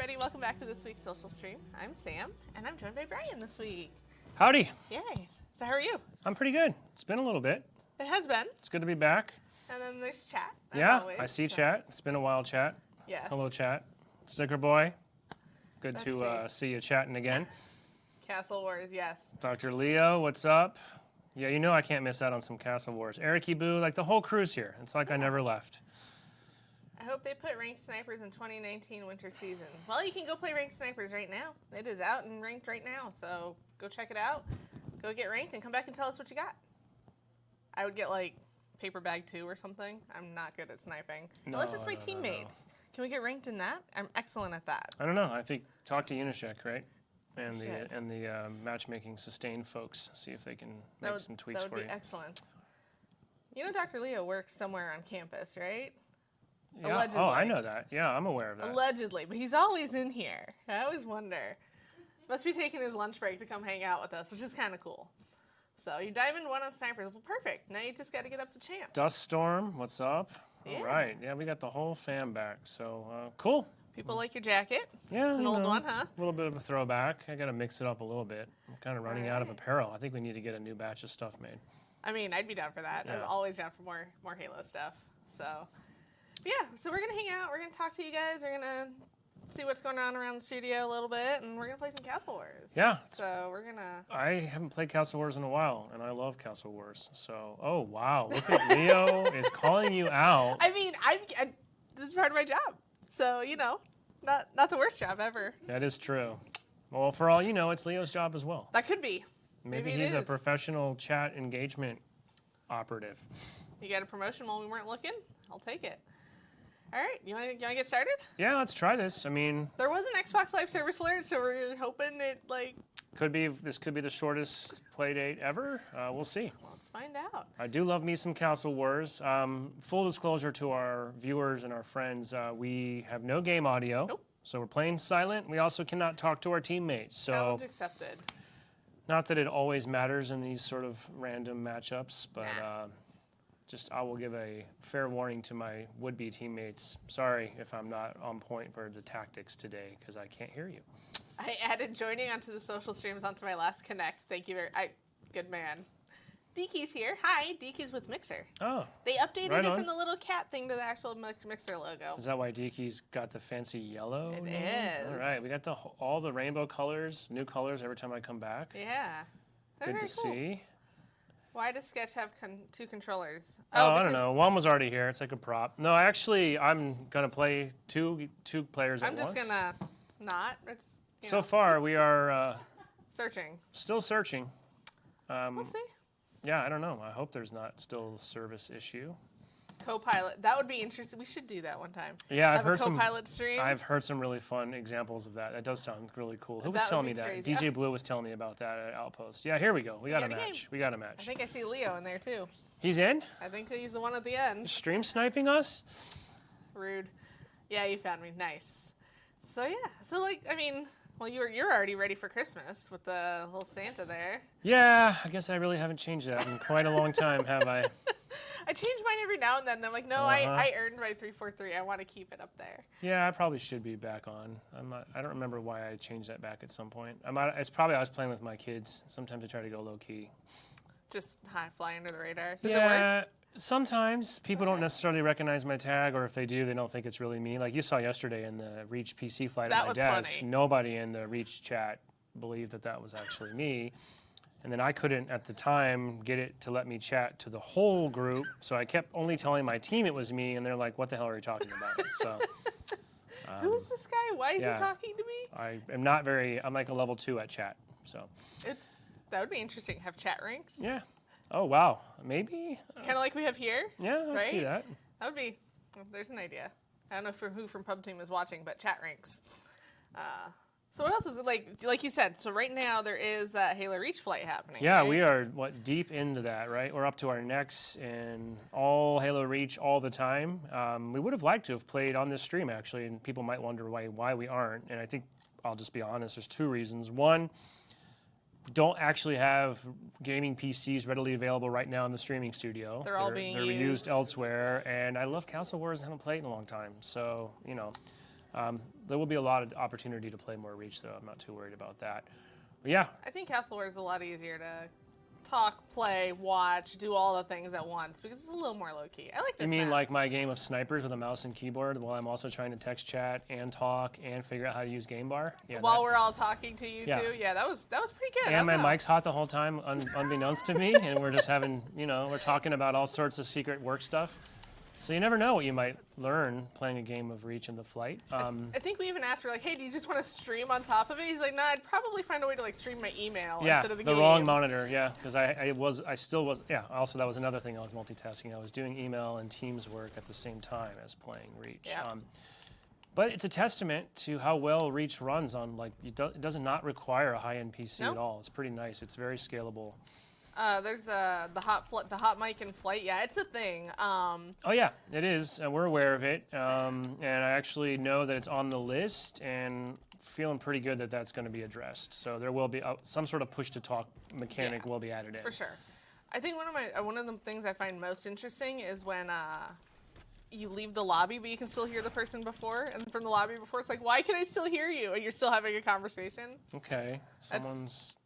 everybody. Welcome back to this week's Social Stream. I'm Sam, and I'm joined by Brian this week. Howdy. Yay. So how are you? I'm pretty good. It's been a little bit. It has been. It's good to be back. And then there's chat, as Yeah, always. I see chat. It's been a while, chat. Yes. Hello, chat. Sticker boy. Good Let's to see you chatting again. Castle Wars, yes. Dr. Leo, what's up? Yeah, you know I can't miss out on some Castle Wars. Eric Boo, like the whole crew's here. It's like I never left. I hope they put ranked snipers in 2019 winter season. Well, you can go play ranked snipers right now. It is out and ranked right now, so go check it out. Go get ranked and come back and tell us what you got. I would get like paper bag 2 or something. I'm not good at sniping. Unless it's my teammates. Can we get ranked in that? I'm excellent at that. I don't know. I think talk to Unisheck, right? And Should. the matchmaking sustain folks. See if they can make some tweaks for you. That would be excellent. You know Dr. Leo works somewhere on campus, right? Yeah. Allegedly. Oh, I know that. Yeah, I'm aware of that. Allegedly, but he's always in here. I always wonder. Must be taking his lunch break to come hang out with us, which is kind of cool. So you Diamond 1 on snipers. Well, perfect. Now you just got to get up to champ. Dust Storm, what's up? Yeah. All right. Yeah, we got the whole fam back. So cool. People like your jacket. Yeah, It's an old one, huh? A little bit of a throwback. I got to mix it up a little bit. I'm kind of running out of apparel. I think we need to get a new batch of stuff made. I mean, I'd be down for that. Yeah. I'm always down for more Halo stuff. So, but yeah. So we're gonna hang out. We're gonna talk to you guys. We're gonna see what's going on around the studio a little bit, and we're gonna play some Castle Wars. Yeah. So we're gonna. I haven't played Castle Wars in a while, and I love Castle Wars. So, oh wow, look at Leo is calling you out. I mean, this is part of my job. So you know, not the worst job ever. That is true. Well, for all you know, it's Leo's job as well. That could be. Maybe it he's a is. professional chat engagement operative. You got a promotion while we weren't looking? I'll take it. All right, you want to get started? Yeah, let's try this. I mean, There was an Xbox Live Service alert, so we're hoping it this could be the shortest play date ever. We'll see. Let's find out. I do love me some Castle Wars. Full disclosure to our viewers and our friends, we have no game audio. Nope. So we're playing silent. We also cannot talk to our teammates. So Challenge accepted. not that it always matters in these sort of random matchups, but just I will give a fair warning to my would-be teammates. Sorry if I'm not on point for the tactics today because I can't hear you. I added joining onto the social streams onto my last connect. Thank you good man. Deeky's here. Hi, Deeky's with Mixer. Oh. They updated Right it on. from the little cat thing to the actual Mixer logo. Is that why Diki's got the fancy yellow? It name? is. All right, we got all the rainbow colors, new colors every time I come back. Yeah. They're Good very to cool. see. Why does Sketch have 2 controllers? Oh, I don't because know. One was already here. It's like a prop. No, actually, I'm gonna play two players at I'm once. just gonna not. It's, So far, we are searching. still searching. We'll see. Yeah, I don't know. I hope there's not still a service issue. Co-pilot. That would be interesting. We should do that one time. Yeah, I've Have heard a some. co-pilot stream. I've heard some really fun examples of that. That does sound really cool. Who was That would telling me be that? crazy. DJ Blue was telling me about that at Outpost. Yeah, here we go. We got a got a game. match. We got a I match. think I see Leo in there too. He's in? I think he's the one at the end. Stream sniping us? Rude. Yeah, you found me. Nice. So yeah. So well, you're already ready for Christmas with the little Santa there. Yeah, I guess I really haven't changed that in quite a long time, have I? I change mine every now and then. I'm like, no, I earned my 343. I want to keep it up there. Yeah, I probably should be back on. I don't remember why I changed that back at some point. It's probably I was playing with my kids. Sometimes I try to go low key. Just fly under the radar. Does it work? Yeah, sometimes people don't necessarily recognize my tag, or if they do, they don't think it's really me. Like you saw yesterday in the Reach PC flight That at my was desk, funny. nobody in the Reach chat believed that was actually me. And then I couldn't, at the time, get it to let me chat to the whole group, so I kept only telling my team it was me, and they're like, what the hell are you talking about? So, Who is this guy? Why is yeah. he talking to me? I'm like a level 2 at chat, so. That would be interesting. Have chat ranks? Yeah. Oh, wow. Maybe? Kind of like we have here? Yeah, I see Right? that. That would be, there's an idea. I don't know who from Pub Team is watching, but chat ranks. So what else is it like you said? So right now there is that Halo Reach flight happening. Yeah, right? we are deep into that, right? We're up to our necks in all Halo Reach all the time. We would have liked to have played on this stream actually, and people might wonder why we aren't. And I think I'll just be honest. There's 2 reasons. One, we don't actually have gaming PCs readily available right now in the streaming studio. They're all being used elsewhere, and I love Castle Wars and haven't played in a long time. So There will be a lot of opportunity to play more Reach, though. I'm not too worried about that. But yeah. I think Castle War is a lot easier to talk, play, watch, do all the things at once because it's a little more low-key. I like this You mean map. like my game of Snipers with a mouse and keyboard while I'm also trying to text chat and talk and figure out how to use Game Bar? Yeah, While we're all talking to you too? Yeah, that was pretty good. And my mic's hot the whole time, unbeknownst to me, and we're just having, we're talking about all sorts of secret work stuff. So you never know what you might learn playing a game of Reach in the flight. I think we even asked her, like, hey, do you just want to stream on top of it? He's like, no, I'd probably find a way to, like, stream my email instead of the game. The wrong monitor, because I still was, also that was another thing I was multitasking. I was doing email and Teams work at the same time as playing Reach. Yeah. But it's a testament to how well Reach runs on, like, it does not require a high-end PC at all. It's pretty nice. It's very scalable. There's the hot mic in flight. Yeah, it's a thing. Oh yeah, it is. We're aware of it, and I actually know that it's on the list, and feeling pretty good that that's going to be addressed. So there will be some sort of push-to-talk mechanic will be added in. For sure. I think one of the things I find most interesting is when you leave the lobby, but you can still hear the person before, and from the lobby before, it's like, why can I still hear you? And you're still having a conversation. Okay, someone's.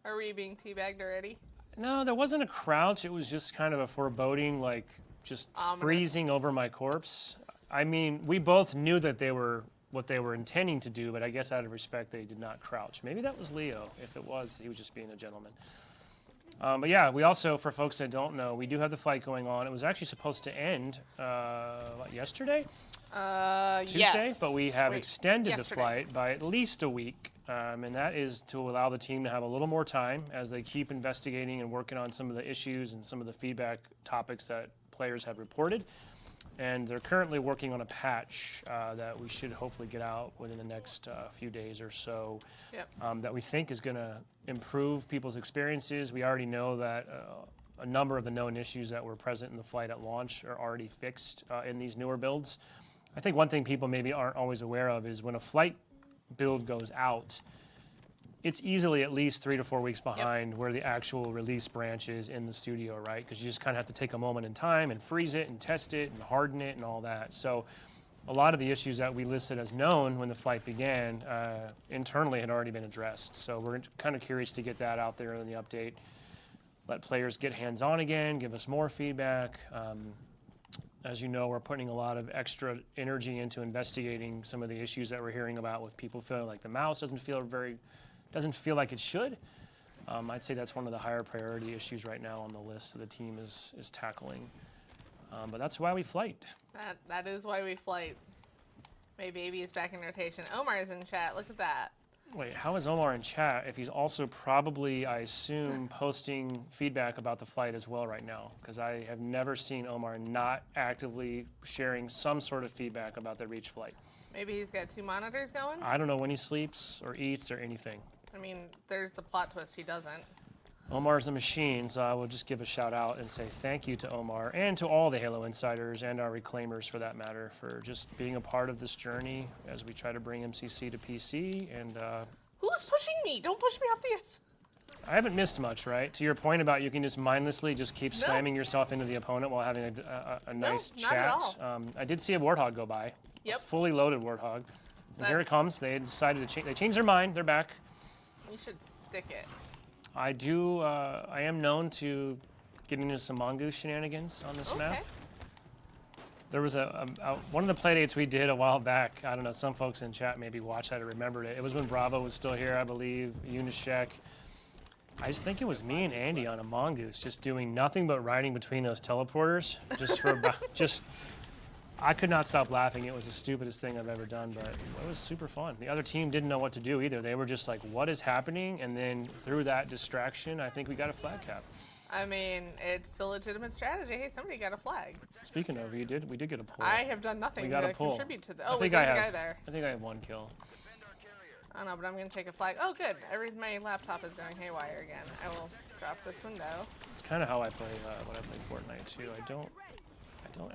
Are we being teabagged already? No, there wasn't a crouch. It was just kind of a foreboding, like just freezing over my corpse. I mean, we both knew that they were what they were intending to do, but I guess out of respect, they did not crouch. Maybe that was Leo. If it was, he was just being a gentleman. But yeah, we also, for folks that don't know, we do have the flight going on. It was actually supposed to end yesterday? Tuesday, yes. But we have extended the flight by at least a week. And that is to allow the team to have a little more time as they keep investigating and working on some of the issues and some of the feedback topics that players have reported. And they're currently working on a patch that we should hopefully get out within the next few days or so. Yep. That we think is going to improve people's experiences. We already know that a number of the known issues that were present in the flight at launch are already fixed in these newer builds. I think one thing people maybe aren't always aware of is when a flight build goes out, it's easily at least 3 to 4 weeks behind where the actual release branch is in the studio, right? Because you just kind of have to take a moment in time and freeze it and test it and harden it and all that. So a lot of the issues that we listed as known when the flight began internally had already been addressed. So we're kind of curious to get that out there in the update, let players get hands-on again, give us more feedback. As you know, we're putting a lot of extra energy into investigating some of the issues that we're hearing about with people feeling like the mouse doesn't feel like it should. I'd say that's one of the higher priority issues right now on the list that the team is tackling. But that's why we flight. That is why we flight. My baby is back in rotation. Omar's in chat. Look at that. Wait, how is Omar in chat if he's also probably, I assume, posting feedback about the flight as well right now? Because I have never seen Omar not actively sharing some sort of feedback about the Reach flight. Maybe he's got 2 monitors going? I don't know when he sleeps or eats or anything. I mean, there's the plot twist. He doesn't. Omar's a machine, so I will just give a shout out and say thank you to Omar and to all the Halo Insiders and our reclaimers for that matter for just being a part of this journey as we try to bring MCC to PC. And who's pushing me? Don't push me off the ice. I haven't missed much, right? To your point about you can just mindlessly just keep slamming yourself into the opponent while having a nice chat. Not at all. I did see a Warthog go by. Yep. A fully loaded Warthog. And here it comes. They decided to change. They changed their mind. They're back. You should stick it. I do. I am known to get into some mongoose shenanigans on this map. There was one of the playdates we did a while back. I don't know. Some folks in chat maybe watched that or remembered it. It was when Bravo was still here, I believe. Unicheck. I just think it was me and Andy on a mongoose, just doing nothing but riding between those teleporters, just for I could not stop laughing. It was the stupidest thing I've ever done, but it was super fun. The other team didn't know what to do either. They were just like, what is happening? And then through that distraction, I think we got a flag cap. I mean, it's a legitimate strategy. Hey, somebody got a flag. Speaking of, we did get a pull. I have done nothing to contribute to the. Oh, wait, there's a guy there. I think I have 1 kill. I don't know, but I'm going to take a flag. Oh, good. My laptop is going haywire again. I will drop this window. It's kind of how I play when I play Fortnite, too. I don't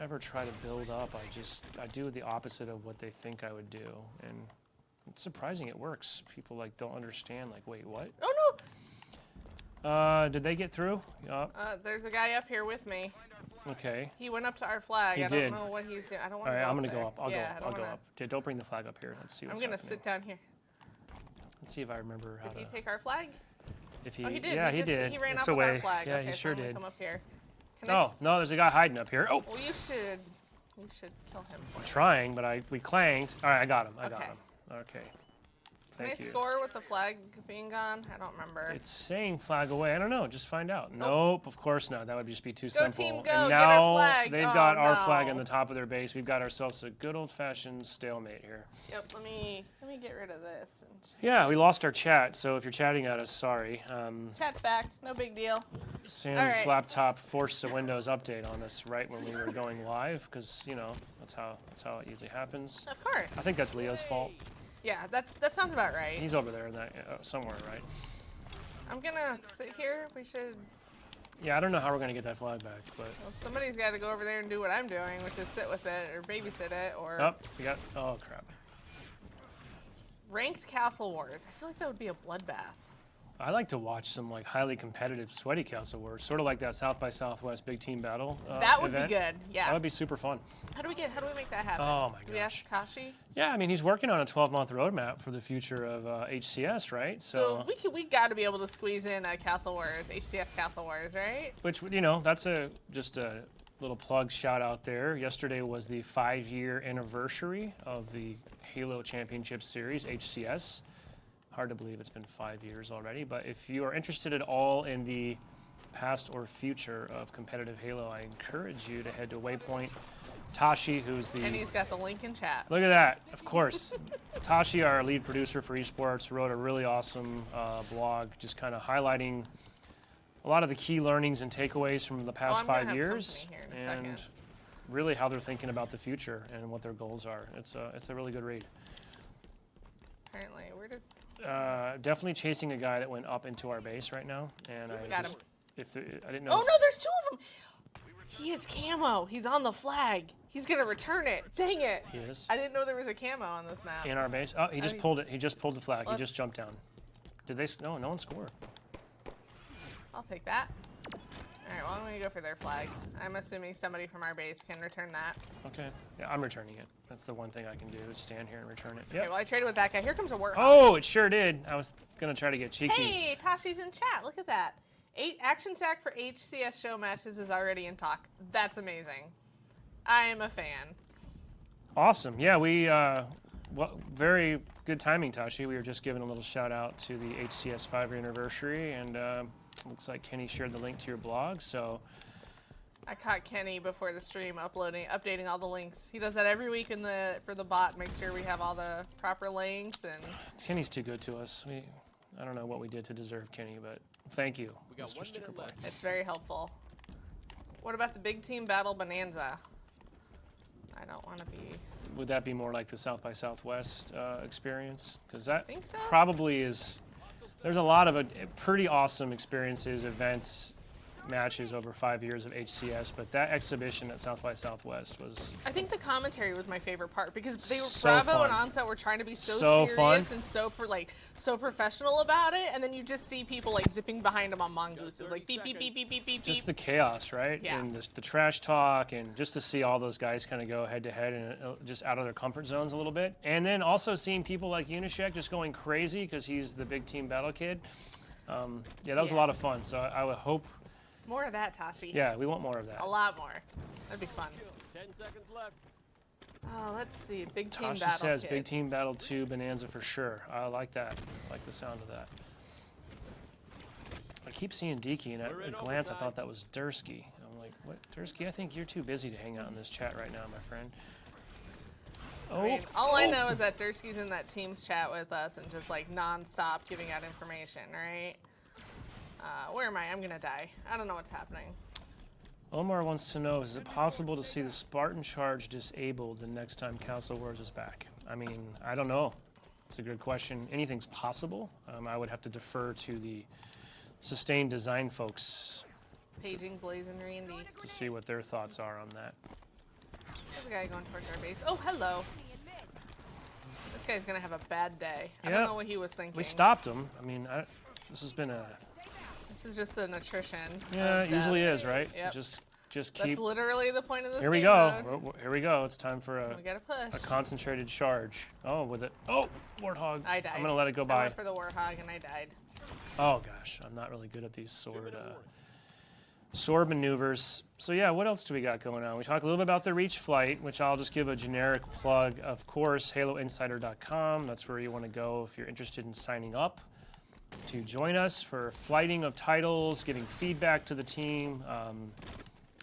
ever try to build up. I do the opposite of what they think I would do, and it's surprising it works. People don't understand. Like, wait, what? Oh no! Did they get through? There's a guy up here with me. Okay. He went up to our flag. He I did. don't know what he's doing. I don't want All to right, go I'm up gonna there. go up. I'll go wanna... up. Don't bring the flag up here. Let's see what's I'm gonna happening. sit down here. Let's see if I remember how Did he to. take our flag? If he, Oh, he did. Yeah, he did. He ran it's up with away. our flag. Yeah, Okay, he so sure I'm gonna did. come up here. Can Oh, no, there's a guy hiding up here. Oh, Well, you should kill him for me. trying, but we clanged. All right, I got him. I got Okay. him. Okay. Can I Thank you. score with the flag being gone? I don't remember. It's saying flag away. I don't know. Just find out. Nope, of course not. That would just be too Go simple. team, go. And Get our now flag. they've Oh, got our no. flag on the top of their base. We've got ourselves a good old-fashioned stalemate here. Yep. Let me get rid of this. Yeah, we lost our chat, so if you're chatting at us, sorry. Chat's back. No big deal. Sam's All right. laptop forced a Windows update on us right when we were going live, because that's how it usually happens. Of course. I think that's Leo's fault. Yeah, that sounds about right. He's over there in that somewhere, right? I'm gonna sit here. We should. Yeah, I don't know how we're gonna get that flag back, but Well, somebody's got to go over there and do what I'm doing, which is sit with it or babysit it or oh crap. ranked Castle Wars. I feel like that would be a bloodbath. I like to watch some like highly competitive, sweaty Castle Wars, sort of like that South by Southwest Big Team Battle. That would event. be good. Yeah. That would be super fun. How do we make that happen? Oh my Do we gosh. ask Tashi? Yeah, I mean he's working on a 12-month roadmap for the future of HCS, right? So we got to be able to squeeze in a Castle Wars, HCS Castle Wars, right? which that's just a little plug shout out there. Yesterday was the 5-year anniversary of the Halo Championship Series HCS. Hard to believe it's been 5 years already, but if you are interested at all in the past or future of competitive Halo, I encourage you to head to Waypoint. Tashi, who's the... And he's got the link in chat. Look at that, of course. Tashi, our lead producer for esports, wrote a really awesome blog just kind of highlighting a lot of the key learnings and takeaways from the past I'm gonna 5 have years company here in a and second. really how they're thinking about the future and what their goals are. It's a really good read. Apparently, where did... Definitely chasing a guy that went up into our base right now, and I Got just him. I didn't know. Oh no, there's two of them. He has camo. He's on the flag. He's gonna return it. Dang it. He is I didn't know there was a camo on this map. in our base. Oh, he just pulled it. He just pulled the flag. He Let's- just jumped down. Did they? No, no one scored. I'll take that. All right, well, I'm gonna go for their flag. I'm assuming somebody from our base can return that. Okay. Yeah, I'm returning it. That's the one thing I can do is stand here and return it. Okay, Yep. well, I traded with that guy. Here comes a warthog. Oh, it sure did. I was gonna try to get cheeky. Hey, Tashi's in chat. Look at that. 8 action sack for HCS show matches is already in talk. That's amazing. I am a fan. Awesome. Yeah, we very good timing, Tashi. We were just giving a little shout out to the HCS 5-year anniversary, and looks like Kenny shared the link to your blog. So I caught Kenny before the stream updating all the links. He does that every week for the bot. Make sure we have all the proper links and. Kenny's too good to us. I don't know what we did to deserve Kenny, but thank you, Mr. Sticker Boy. It's very helpful. What about the big team battle bonanza? I don't want to be. Would that be more like the South by Southwest experience? Because that Think so? probably is. There's a lot of pretty awesome experiences, events, matches over 5 years of HCS, but that exhibition at South by Southwest was. I think the commentary was my favorite part because they were So Bravo fun. and Onset were trying to be so So serious fun. and so professional about it, and then you just see people like zipping behind them on mongooses, like beep beep beep beep beep beep Just beep. the chaos, right? Yeah. And the trash talk, and just to see all those guys kind of go head to head and just out of their comfort zones a little bit. And then also seeing people like Unishek just going crazy because he's the big team battle kid. Yeah, that was a Yeah. lot of fun. So I would hope. More of that, Tashi. Yeah, we want more of that. A lot more. That'd be fun. 10 seconds left. Oh, let's see. Big team Tasha battle. says kid. Big Team Battle 2 Bonanza for sure. I like that. I like the sound of that. I keep seeing Deaky, and at We're a in glance I overtime. thought that was Dursky. I'm like, what? Dursky, I think you're too busy to hang out in this chat right now, my friend. I mean, all I know is that Dursky's in that Teams chat with us and just like non-stop giving out information, right? Where am I? I'm gonna die. I don't know what's happening. Omar wants to know, is it possible to see the Spartan Charge disabled the next time Castle Wars is back? I mean, I don't know. It's a good question. Anything's possible. I would have to defer to the Sustained Design folks Paging Blaze and Randy. to see what their thoughts are on that. There's a guy going towards our base. Oh, hello. This guy's gonna have a bad day. I Yeah. don't know what he was thinking. We stopped him. I mean, this has been a This is just an attrition. Yeah, of it usually deaths. is, right? Yep. Just That's keep. literally the point of this Here we game go. mode. Here we go. It's time for We gotta push. a concentrated charge. Oh, with it. Oh, Warthog. I died. I'm gonna let it go I by. went for the Warthog and I died. Oh gosh, I'm not really good at these sword maneuvers. So yeah, what else do we got going on? We talked a little bit about the Reach flight, which I'll just give a generic plug. Of course, HaloInsider.com. That's where you want to go if you're interested in signing up to join us for flighting of titles, giving feedback to the team.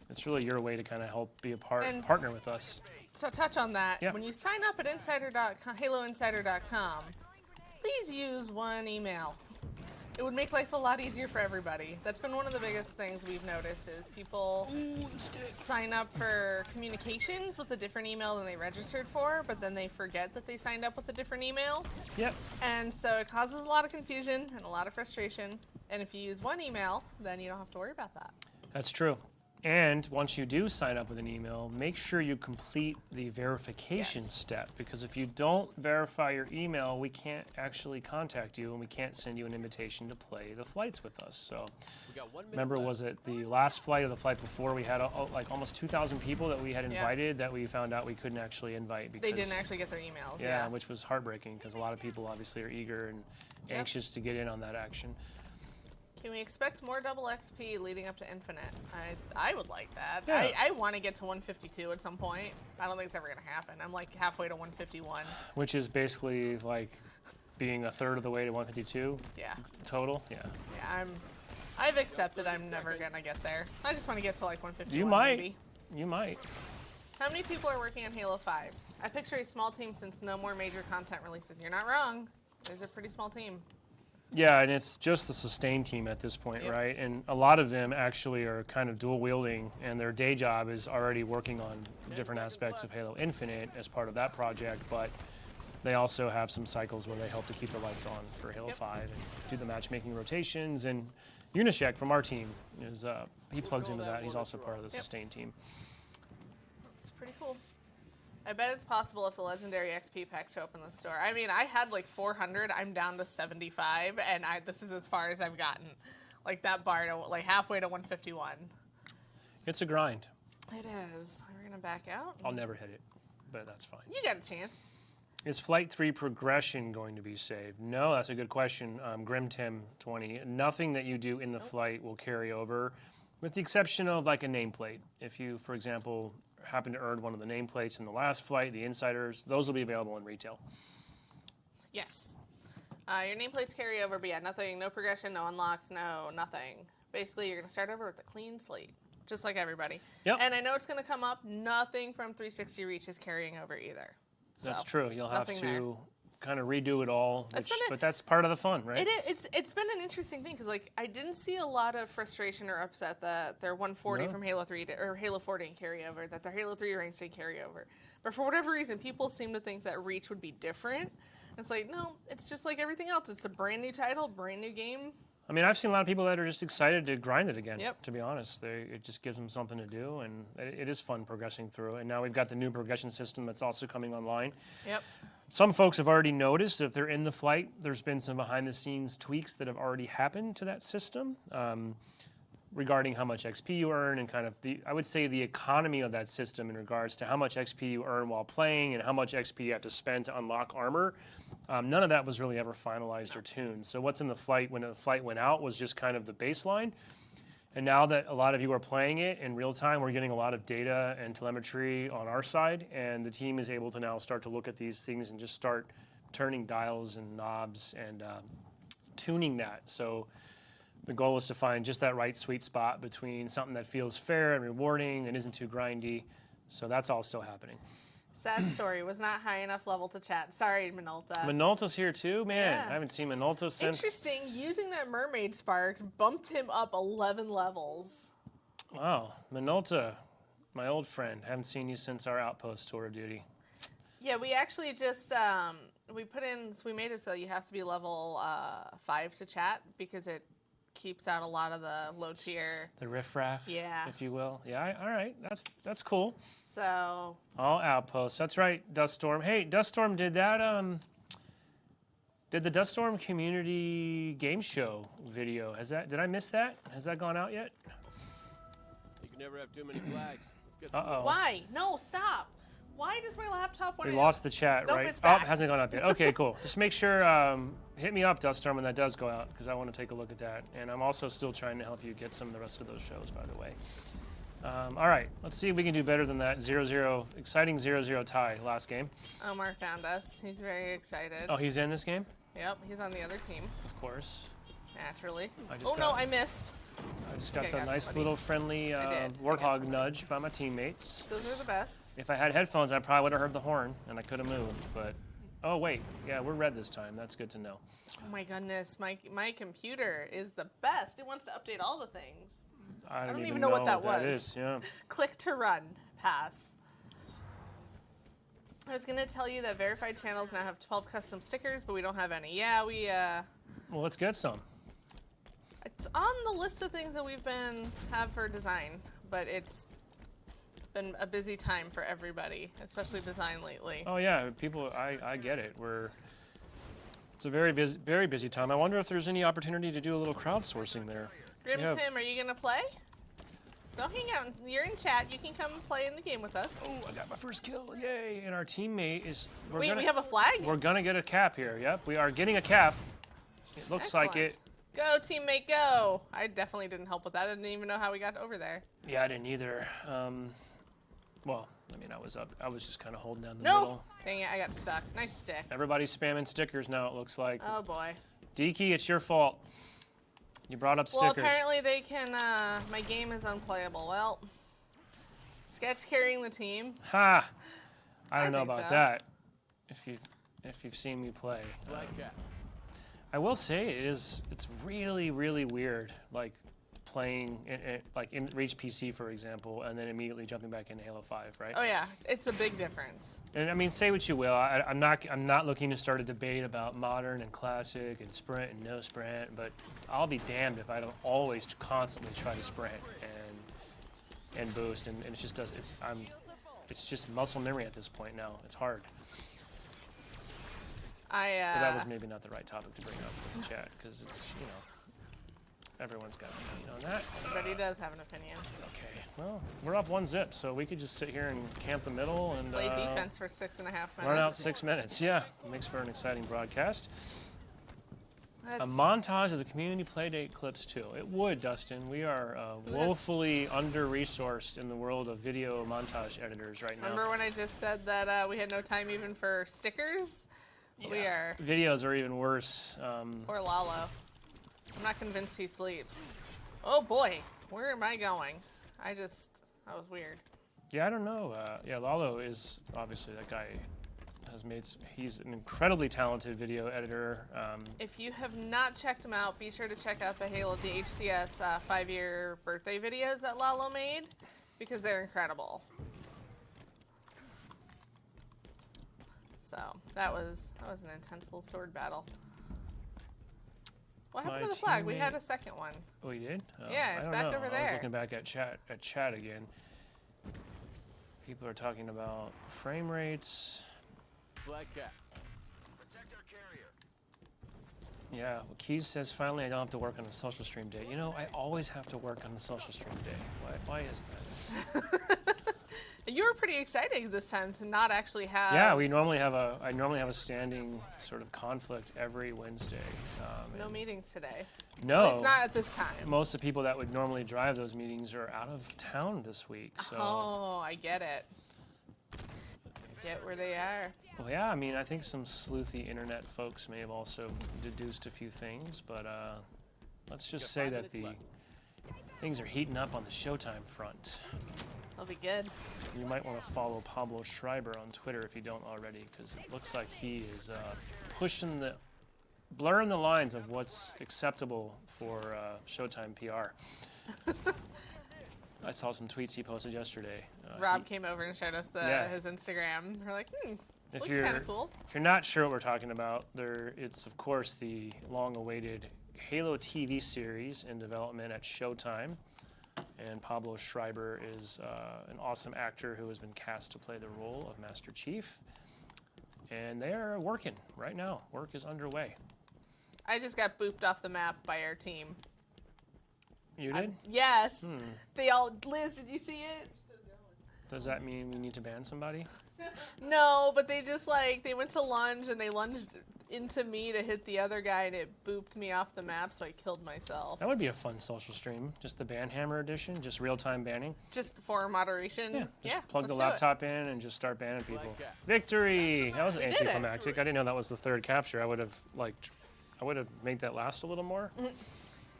It's really your way to kind of help be a partner with us. So touch on that. Yeah. When you sign up at HaloInsider.com, please use one email. It would make life a lot easier for everybody. That's been one of the biggest things we've noticed is people sign up for communications with a different email than they registered for, but then they forget that they signed up with a different email. Yep. And so it causes a lot of confusion and a lot of frustration. And if you use one email, then you don't have to worry about that. That's true. And once you do sign up with an email, make sure you complete the verification step, because if you don't verify your email, we can't actually contact you and we can't send you an invitation to play the flights with us. So remember, was it the last flight or the flight before, we had like almost 2,000 people that we had invited that we found out we couldn't actually invite because they didn't actually get their emails. Yeah, which was heartbreaking because a lot of people obviously are eager and anxious to get in on that action. Can we expect more double XP leading up to Infinite? I would like that. Yeah. I want to get to 152 at some point. I don't think it's ever going to happen. I'm like halfway to 151. Which is basically like being a third of the way to 152 total. Yeah. Yeah, I've accepted I'm never going to get there. I just want to get to like 151 You might. maybe. You might. How many people are working on Halo 5? I picture a small team since no more major content releases. You're not wrong. It's a pretty small team. Yeah, and it's just the sustain team at this point, right? And a lot of them actually are kind of dual wielding, and their day job is already working on different aspects of Halo Infinite as part of that project, but they also have some cycles where they help to keep the lights on for Halo 5 and do the matchmaking rotations. And Unishek from our team is he plugs into that. He's also part of the sustain team. It's pretty cool. I bet it's possible if the legendary XP packs show up in the store. I mean, I had like 400. I'm down to 75, and this is as far as I've gotten. Like that bar to like halfway to 151. It's a grind. It is. We're gonna back out. I'll never hit it, but that's fine. You got a chance. Is Flight 3 progression going to be saved? No, that's a good question. GrimTim20. Nothing that you do in the flight will carry over, with the exception of like a nameplate. If you, for example, happen to earn one of the nameplates in the last flight, the Insiders, those will be available in retail. Yes. Your nameplates carry over, but yeah, nothing, no progression, no unlocks, no nothing. Basically, you're going to start over with a clean slate, just like everybody. Yep. And I know it's going to come up, nothing from 360 Reach is carrying over either. So, That's true. You'll have nothing to there. kind of redo it all, but that's part of the fun, right? It's been an interesting thing because like I didn't see a lot of frustration or upset that their 140 from Halo 3 or Halo 4 didn't carry over, that their Halo 3 ranks didn't carry over. But for whatever reason, people seem to think that Reach would be different. It's like, no, it's just like everything else. It's a brand new title, brand new game. I mean, I've seen a lot of people that are just excited to grind it again, Yep. to be honest. It just gives them something to do, and it is fun progressing through. And now we've got the new progression system that's also coming online. Yep. Some folks have already noticed if they're in the flight, there's been some behind-the-scenes tweaks that have already happened to that system regarding how much XP you earn and kind of I would say the economy of that system in regards to how much XP you earn while playing and how much XP you have to spend to unlock armor. None of that was really ever finalized or tuned. So what's in the flight when the flight went out was just kind of the baseline. And now that a lot of you are playing it in real time, we're getting a lot of data and telemetry on our side, and the team is able to now start to look at these things and just start turning dials and knobs and tuning that. So the goal is to find just that right sweet spot between something that feels fair and rewarding and isn't too grindy. So that's all still happening. Sad story. Was not high enough level to chat. Sorry, Minolta. Minolta's here too? Man, Yeah. I haven't seen Minolta since... Interesting. Using that mermaid sparks bumped him up 11 levels. Wow. Minolta, my old friend. Haven't seen you since our Outpost tour of duty. Yeah, we actually just, we made it so you have to be level 5 to chat because it keeps out a lot of the low tier. The riffraff, Yeah. if you will. Yeah, all right. That's cool. So All Outposts. That's right, Duststorm. Hey, Duststorm, did that Did the Dust Storm Community Game Show video, did I miss that? Has that gone out yet? You can never have too many flags. Let's get Uh-oh. Why? No, stop. Why does my laptop want We to... lost the chat, Nope, right? it's Oh, back. hasn't gone up yet. Okay, cool. Just make sure, hit me up, Dust Storm, when that does go out, because I want to take a look at that. And I'm also still trying to help you get some of the rest of those shows, by the way. All right, let's see if we can do better than that 0-0, exciting 0-0 tie last game. Omar found us. He's very excited. Oh, he's in this game? Yep, he's on the other team, Of course. naturally. I just Oh, no, got- I missed. I just got Okay, the got nice somebody. little friendly I did. I got warthog somebody. nudge by my teammates. Those are the best. If I had headphones, I probably would have heard the horn, and I could have moved, but... Oh, wait. Yeah, we're red this time. That's good to know. Oh, my goodness. My computer is the best. It wants to update all the things. I don't don't even know what that was. is, yeah. Click to run. Pass. I was going to tell you that verified channels now have 12 custom stickers, but we don't have any. Yeah, Well, let's get some. it's on the list of things that we've have for design, but it's been a busy time for everybody, especially design lately. Oh, yeah, people, I get it. It's a very busy time. I wonder if there's any opportunity to do a little crowdsourcing there. Grim Yeah. Tim, are you going to play? Don't hang out. You're in chat. You can come play in the game with us. Oh, I got my first kill. Yay. And our teammate is... Wait, we have a flag? We're going to get a cap here. Yep, we are getting a cap. It looks like it. Go, teammate, go. I definitely didn't help with that. I didn't even know how we got over there. Yeah, I didn't either. Well, I mean, I was up. I was just kind of holding down the No! middle. Dang it, I got stuck. Nice stick. Everybody's spamming stickers now, it looks like. Oh, boy. Deaky, it's your fault. You brought up Well, stickers. apparently they can, my game is unplayable. Well, Sketch carrying the team. Ha! I I don't know think about so. that. If you've seen me play. flag cap. I will say it's really, really weird, like playing like in Reach PC, for example, and then immediately jumping back into Halo 5, right? Oh, yeah. It's a big difference. And I mean, say what you will. I'm not looking to start a debate about modern and classic and sprint and no sprint, but I'll be damned if I don't always constantly try to sprint and boost, and it just does. It's just muscle memory at this point now. It's hard. But that was maybe not the right topic to bring up in the chat, because it's, everyone's got an opinion on that. Everybody does have an opinion. Okay, well, we're up 1-0, so we could just sit here and camp the middle and Play defense for 6.5 minutes. run out 6 minutes. Yeah, makes for an exciting broadcast. A That's- montage of the community playdate clips too. It would, Dustin. We are woefully under-resourced in the world of video montage editors right now. Remember when I just said that we had no time even for stickers? We are. Videos are even worse. Or Lalo. I'm not convinced he sleeps. Oh boy, where am I going? That was weird. Yeah, I don't know. Yeah, Lalo is obviously that guy has made. He's an incredibly talented video editor. If you have not checked him out, be sure to check out the HCS 5-year birthday videos that Lalo made, because they're incredible. So that was an intense little sword battle. What happened My to the flag? We had teammate- a second one. Oh, you did? Oh, Yeah, it's I don't back know. over I was there. looking back at chat again. People are talking about frame rates. Flag cap. Yeah, well, Keys says finally I don't have to work on a social stream day. You know, I always have to work on the social stream day. Why is that? You were pretty excited this time to not actually have. Yeah, I normally have a standing sort of conflict every Wednesday. No meetings today. No. At least not at this time. Most of the people that would normally drive those meetings are out of town this week. So, Oh, I get it. Get where they are. well, yeah, I mean, I think some sleuthy internet folks may have also deduced a few things, but let's just say that the things are heating up on the Showtime front. That'll be good. You might want to follow Pablo Schreiber on Twitter if you don't already, because it looks like he is blurring the lines of what's acceptable for Showtime PR. I saw some tweets he posted yesterday. Rob came over and showed us Yeah. his Instagram. We're like, If looks kind of cool. If you're not sure what we're talking about, it's of course the long-awaited Halo TV series in development at Showtime. And Pablo Schreiber is an awesome actor who has been cast to play the role of Master Chief. and they're working right now. Work is underway. I just got booped off the map by our team. You did? Yes. They all, Liz, did you see it? Does that mean we need to ban somebody? No, but they just like, they went to lunge and they lunged into me to hit the other guy and it booped me off the map, so I killed myself. That would be a fun social stream. Just the ban hammer edition, just real-time banning. Just for moderation. Yeah, plug the let's do it. laptop in and just start banning people. Blackjack. Victory! That was We did it. anticlimactic. I didn't know that was the third capture. I would have made that last a little more.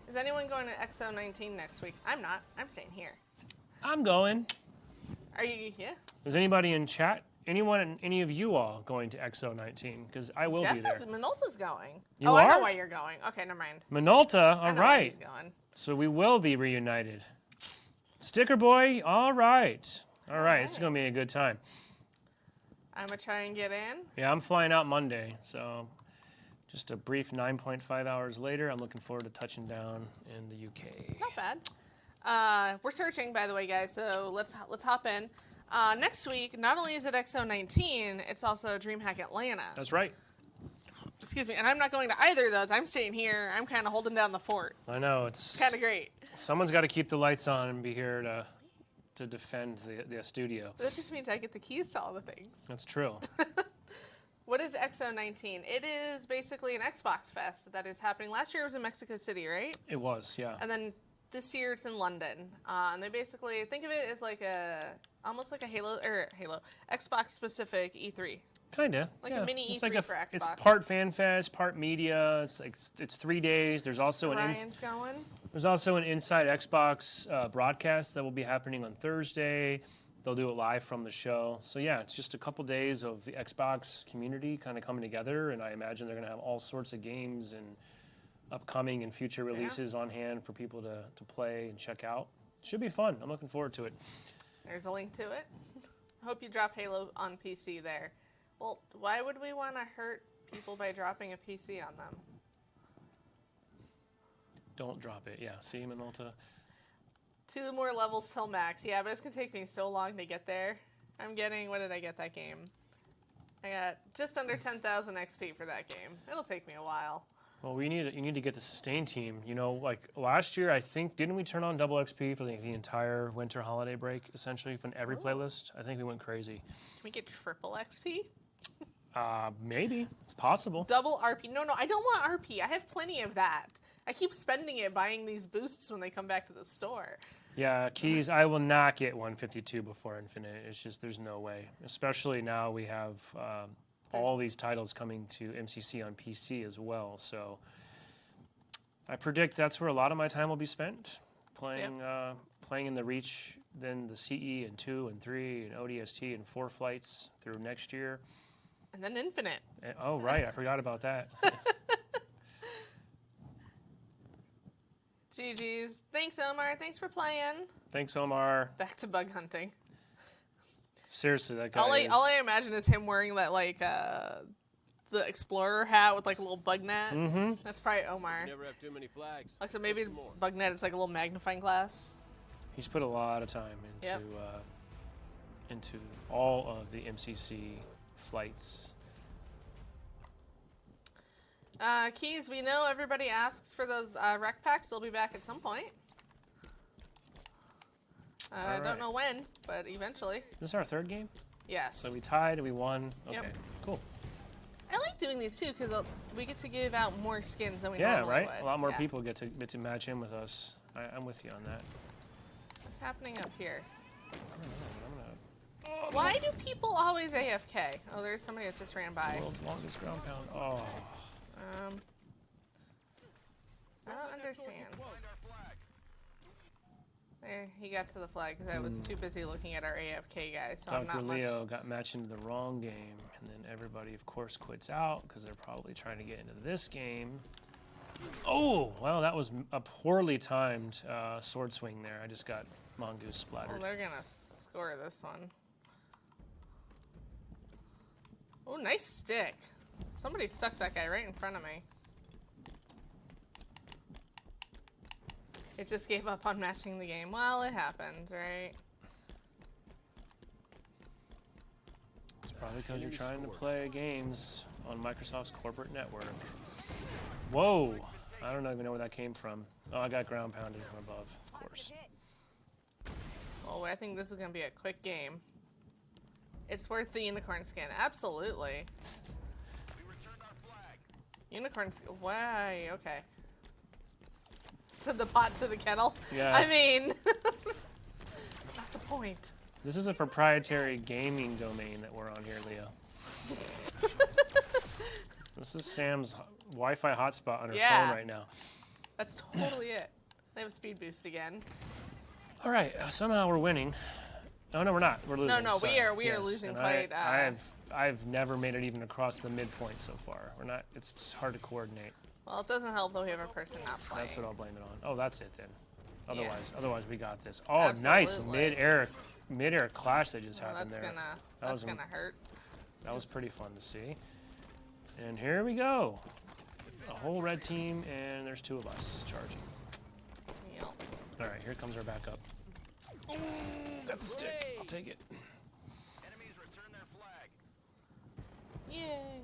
Is anyone going to XO19 next week? I'm not. I'm staying here. I'm going. Are you? Yeah. Is anybody in chat? Any of you all going to XO19? Because I will be there. Minolta's going. You I know are? why you're going. Okay, never mind. Minolta, I all know why right. he's going. So we will be reunited. Sticker boy, all right. All right, it's going to be a good time. I'm going to try and get in. Yeah, I'm flying out Monday, so just a brief 9.5 hours later, I'm looking forward to touching down in the UK. Not bad. We're searching, by the way, guys, so let's hop in. Next week, not only is it XO19, it's also DreamHack Atlanta. That's right. Excuse me, and I'm not going to either of those. I'm staying here. I'm kind of holding down the fort. I know, it's Kind of great. someone's got to keep the lights on and be here to defend the studio. That just means I get the keys to all the things. That's true. What is XO19? It is basically an Xbox Fest that is happening. Last year it was in Mexico City, right? It was, yeah. And then this year it's in London. And they basically think of it as like almost like a Halo Xbox specific E3. Kinda. Like a mini it's E3 for Xbox. It's part fan fest, part media. It's 3 days. There's also Ryan's going. There's also an Inside Xbox broadcast that will be happening on Thursday. They'll do it live from the show. So yeah, it's just a couple days of the Xbox community kind of coming together, and I imagine they're going to have all sorts of games and upcoming and future releases on hand for people to play and check out. Should be fun. I'm looking forward to it. There's a link to it. I hope you drop Halo on PC there. Well, why would we want to hurt people by dropping a PC on them? Don't drop it. Yeah, see, Minolta? 2 more levels till max. Yeah, but it's going to take me so long to get there. I'm getting, what did I get that game? I got just under 10,000 XP for that game. It'll take me a while. Well, you need to get the sustain team. You know, like last year, I think, didn't we turn on double XP for the entire winter holiday break, essentially, from every playlist? I think we went crazy. Can we get triple XP? Maybe. It's possible. Double RP. No, I don't want RP. I have plenty of that. I keep spending it buying these boosts when they come back to the store. Yeah, Keys, I will not get 152 before Infinite. It's just, there's no way. Especially now we have all these titles coming to MCC on PC as well. So I predict that's where a lot of my time will be spent, playing playing in the Reach, then the CE and 2 and 3 and ODST and 4 flights through next year. And then Infinite. And, oh, right, I forgot about that. GG's. Thanks, Omar. Thanks for playing. Thanks, Omar. Back to bug hunting. Seriously, that guy All is... I imagine is him wearing that, like, the Explorer hat with, like, a little bug net. Mm-hmm. That's probably Omar. Never have too many flags. Like, so maybe Some more. bug net is like a little magnifying glass. He's put a lot of time into all of the MCC flights. Keys, we know everybody asks for those rec packs. They'll be back at some point. I don't know when, but eventually. This is our third game? Yes. So we tied, we won. Okay, Yep. cool. I like doing these too because we get to give out more skins than we Yeah, normally right? would. A lot more Yeah. people get to match in with us. I'm with you on that. What's happening up here? I don't know. Why do people always AFK? Oh, there's somebody that just ran by. World's longest ground pound. Oh. I don't understand. There, he got to the flag because I was too busy looking at our AFK guy, so I'm Dr. not much. Leo got matched into the wrong game, and then everybody, of course, quits out because they're probably trying to get into this game. Oh, well, that was a poorly timed sword swing there. I just got mongoose splattered. Well, they're gonna score this one. Oh, nice stick. Somebody stuck that guy right in front of me. It just gave up on matching the game. Well, it happened, right? It's probably because you're trying to play games on Microsoft's corporate network. Whoa! I don't even know where that came from. Oh, I got ground pounded from above, of course. Oh, I think this is going to be a quick game. It's worth the unicorn skin. Absolutely. Unicorn skin. Why? Okay. Said the pot to the kettle. Yeah. I mean, not the point. This is a proprietary gaming domain that we're on here, Leo. This is Sam's Wi-Fi hotspot on her phone right now. That's totally it. They have a speed boost again. All right, somehow we're winning. Oh no, we're not. We're losing. No, Sorry. we are losing and quite. I've never made it even across the midpoint so far. We're not. It's just hard to coordinate. Well, it doesn't help though we have a person not playing. That's what I'll blame it on. Oh, that's it then. Yeah. Otherwise we got this. Oh, nice Absolutely. mid-air clash that just happened That's there. that's gonna hurt. That was pretty fun to see. And here we go. A whole red team, and there's 2 of us charging. Yep. All right, here comes our backup. Ooh, got the stick. I'll take it. Enemies return their flag. Yay.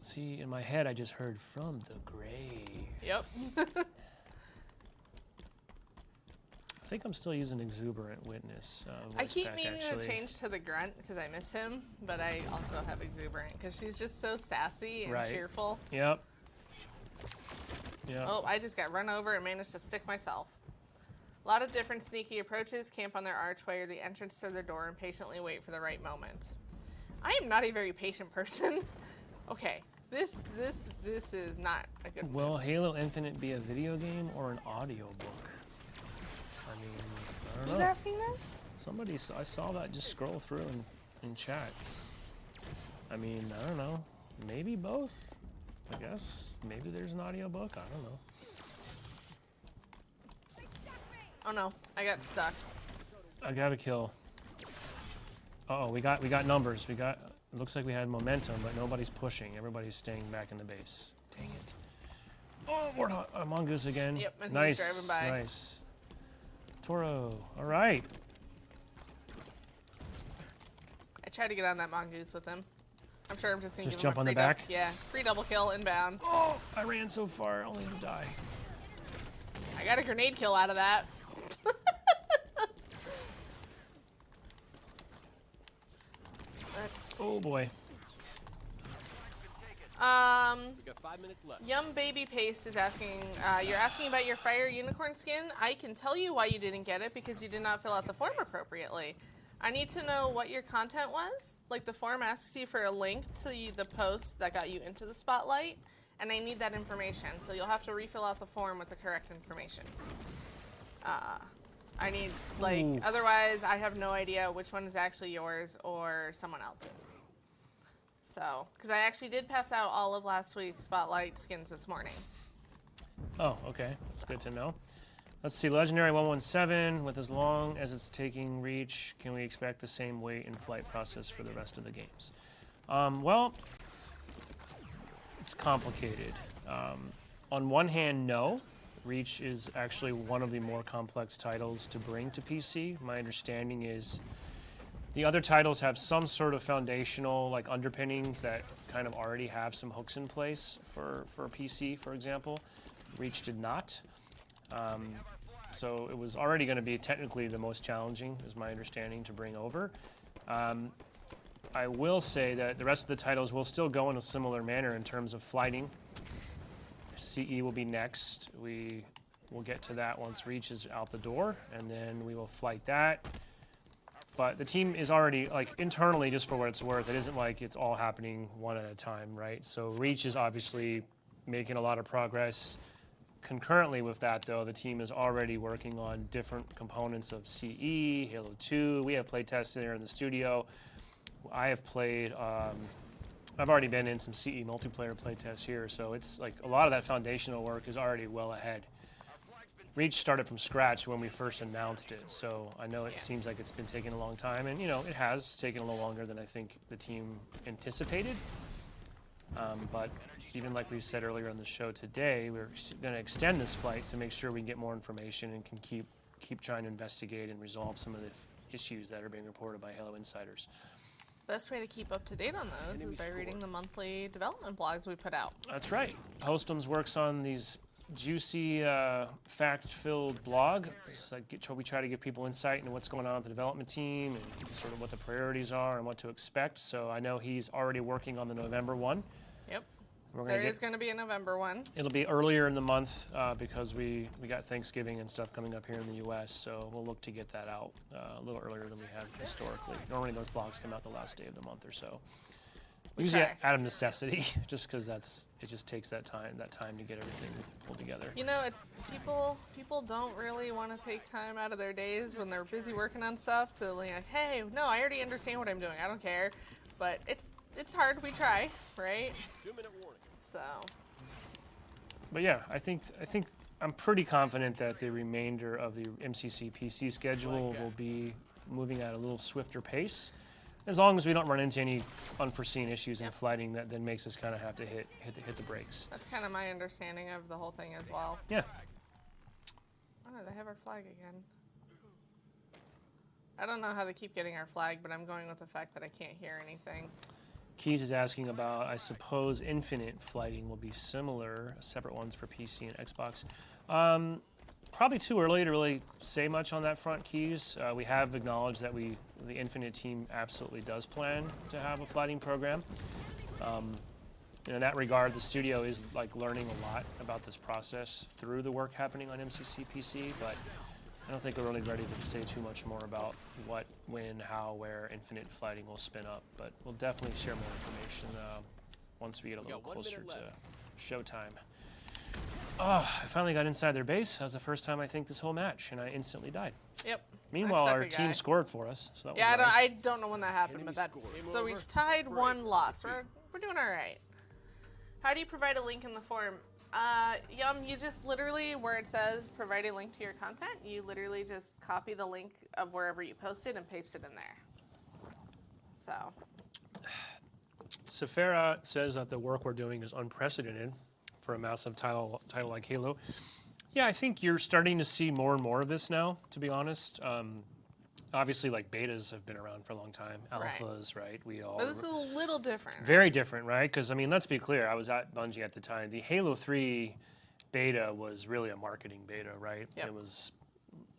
See, in my head, I just heard from the grave. Yep. I think I'm still using Exuberant Witness. I keep pack, meaning actually. to change to the grunt because I miss him, but I also have exuberant because she's just so sassy and cheerful. Yep. Yep. Oh, I just got run over and managed to stick myself. A lot of different sneaky approaches, camp on their archway or the entrance to their door and patiently wait for the right moment. I am not a very patient person. Okay, this is not a good Will move. Halo Infinite be a video game or an audio book? I mean, I don't Who's know. asking this? Somebody, I saw that just scroll through in chat. I mean, I don't know. Maybe both. I guess maybe there's an audio book. I don't know. Oh no, I got stuck. I got a kill. Uh-oh, we got numbers. It looks like we had momentum, but nobody's pushing. Everybody's staying back in the base. Dang it. Oh, we're not a mongoose again. Yep, and he's nice, driving by. nice. Toro, all right. I tried to get on that mongoose with him. I'm sure I'm just gonna Just give him jump a on the free back? Yeah, free double kill inbound. Oh, I ran so far, only to die. I got a grenade kill out of that. That's Oh boy. We got 5 minutes left. Yum Baby Paste is asking, you're asking about your fire unicorn skin? I can tell you why you didn't get it because you did not fill out the form appropriately. I need to know what your content was. Like the form asks you for a link to the post that got you into the spotlight, and I need that information. So you'll have to refill out the form with the correct information. I need, like, Ooh. otherwise I have no idea which one is actually yours or someone else's. So, because I actually did pass out all of last week's spotlight skins this morning. Oh, okay. That's good to know. Let's see. Legendary 117, with as long as it's taking reach, can we expect the same wait and flight process for the rest of the games? Well, it's complicated. On one hand, no. Reach is actually one of the more complex titles to bring to PC. My understanding is the other titles have some sort of foundational like underpinnings that kind of already have some hooks in place for PC, for example. Reach did not. So it was already going to be technically the most challenging, is my understanding, to bring over. I will say that the rest of the titles will still go in a similar manner in terms of flighting. CE will be next. We will get to that once Reach is out the door, and then we will flight that. But the team is already, like, internally, just for what it's worth, it isn't like it's all happening one at a time, right? So Reach is obviously making a lot of progress. Concurrently with that, though, the team is already working on different components of CE, Halo 2. We have playtests there in the studio. I have played, I've already been in some CE multiplayer playtests here, so it's like a lot of that foundational work is already well ahead. Reach started from scratch when we first announced it, so I know it seems like it's been taking a long time, and you know, it has taken a little longer than I think the team anticipated. But even like we said earlier on the show today, we're going to extend this flight to make sure we can get more information and can keep trying to investigate and resolve some of the issues that are being reported by Halo insiders. Best way to keep up to date on those is by reading the monthly development blogs we put out. That's right. Hostums works on these juicy, fact-filled blog. It's like we try to give people insight into what's going on with the development team and sort of what the priorities are and what to expect. So I know he's already working on the November one. Yep. There is going to be a November one. It'll be earlier in the month because we got Thanksgiving and stuff coming up here in the U.S., so we'll look to get that out a little earlier than we have historically. Normally those blogs come out the last day of the month or so. Usually out of necessity, just because it just takes that time to get everything pulled together. You know, it's people don't really want to take time out of their days when they're busy working on stuff to like, hey, no, I already understand what I'm doing. I don't care. But it's hard. We try, right? 2-minute warning. So. But yeah, I think I'm pretty confident that the remainder of the MCC PC schedule will be moving at a little swifter pace, as long as we don't run into any unforeseen issues in flighting that then makes us kind of have to hit the brakes. That's kind of my understanding of the whole thing as well. Yeah. Oh, they have our flag again. I don't know how they keep getting our flag, but I'm going with the fact that I can't hear anything. Keys is asking about, I suppose, infinite flighting will be similar, separate ones for PC and Xbox. Probably too early to really say much on that front, Keys. We have acknowledged that the Infinite team absolutely does plan to have a flighting program. In that regard, the studio is like learning a lot about this process through the work happening on MCC PC, but I don't think we're really ready to say too much more about what, when, how, where Infinite flighting will spin up, but we'll definitely share more information once we get a little closer to showtime. Oh, I finally got inside their base. That was the first time I think this whole match, and I instantly died. Yep. Meanwhile, our team scored for us, so that was yeah, nice. I don't know when that happened, but that's so we've tied one loss. We're doing all right. How do you provide a link in the forum? You just literally, where it says provide a link to your content, you literally just copy the link of wherever you posted and paste it in there. So. Sefera says that the work we're doing is unprecedented for a massive title like Halo. Yeah, I think you're starting to see more and more of this now, to be honest. Obviously, like, betas have been around for a long time. Alphas, right? But this is a little different. Very different, right? Because, I mean, let's be clear. I was at Bungie at the time. The Halo 3 beta was really a marketing beta, right? Yep. It was,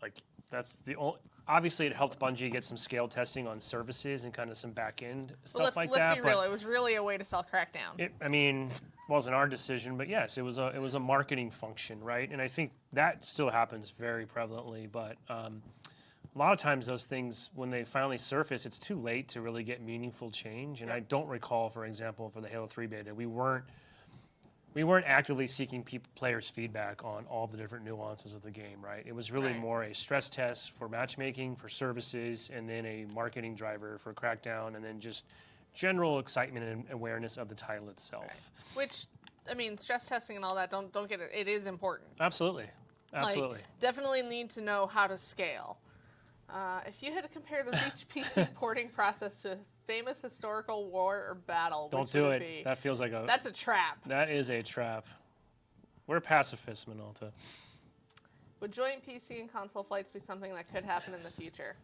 like, that's the only... Obviously, it helped Bungie get some scale testing on services and kind of some back-end stuff like that. Let's be real. It was really a way to sell Crackdown. I mean, wasn't our decision, but yes, it was a marketing function, right? And I think that still happens very prevalently, but... a lot of times those things, when they finally surface, it's too late to really get meaningful change. And I don't recall, for example, for the Halo 3 beta, we weren't actively seeking players' feedback on all the different nuances of the game, right? It was really more a stress test for matchmaking, for services, and then a marketing driver for Crackdown, and then just general excitement and awareness of the title itself. Right. Which, I mean, stress testing and all that, don't get it. It is important. Absolutely. Absolutely. Like, definitely need to know how to scale. If you had to compare the Reach PC porting process to a famous historical war or battle, don't do it. That feels like that's a trap. That is a trap. We're pacifists, Minolta. Would joint PC and console flights be something that could happen in the future?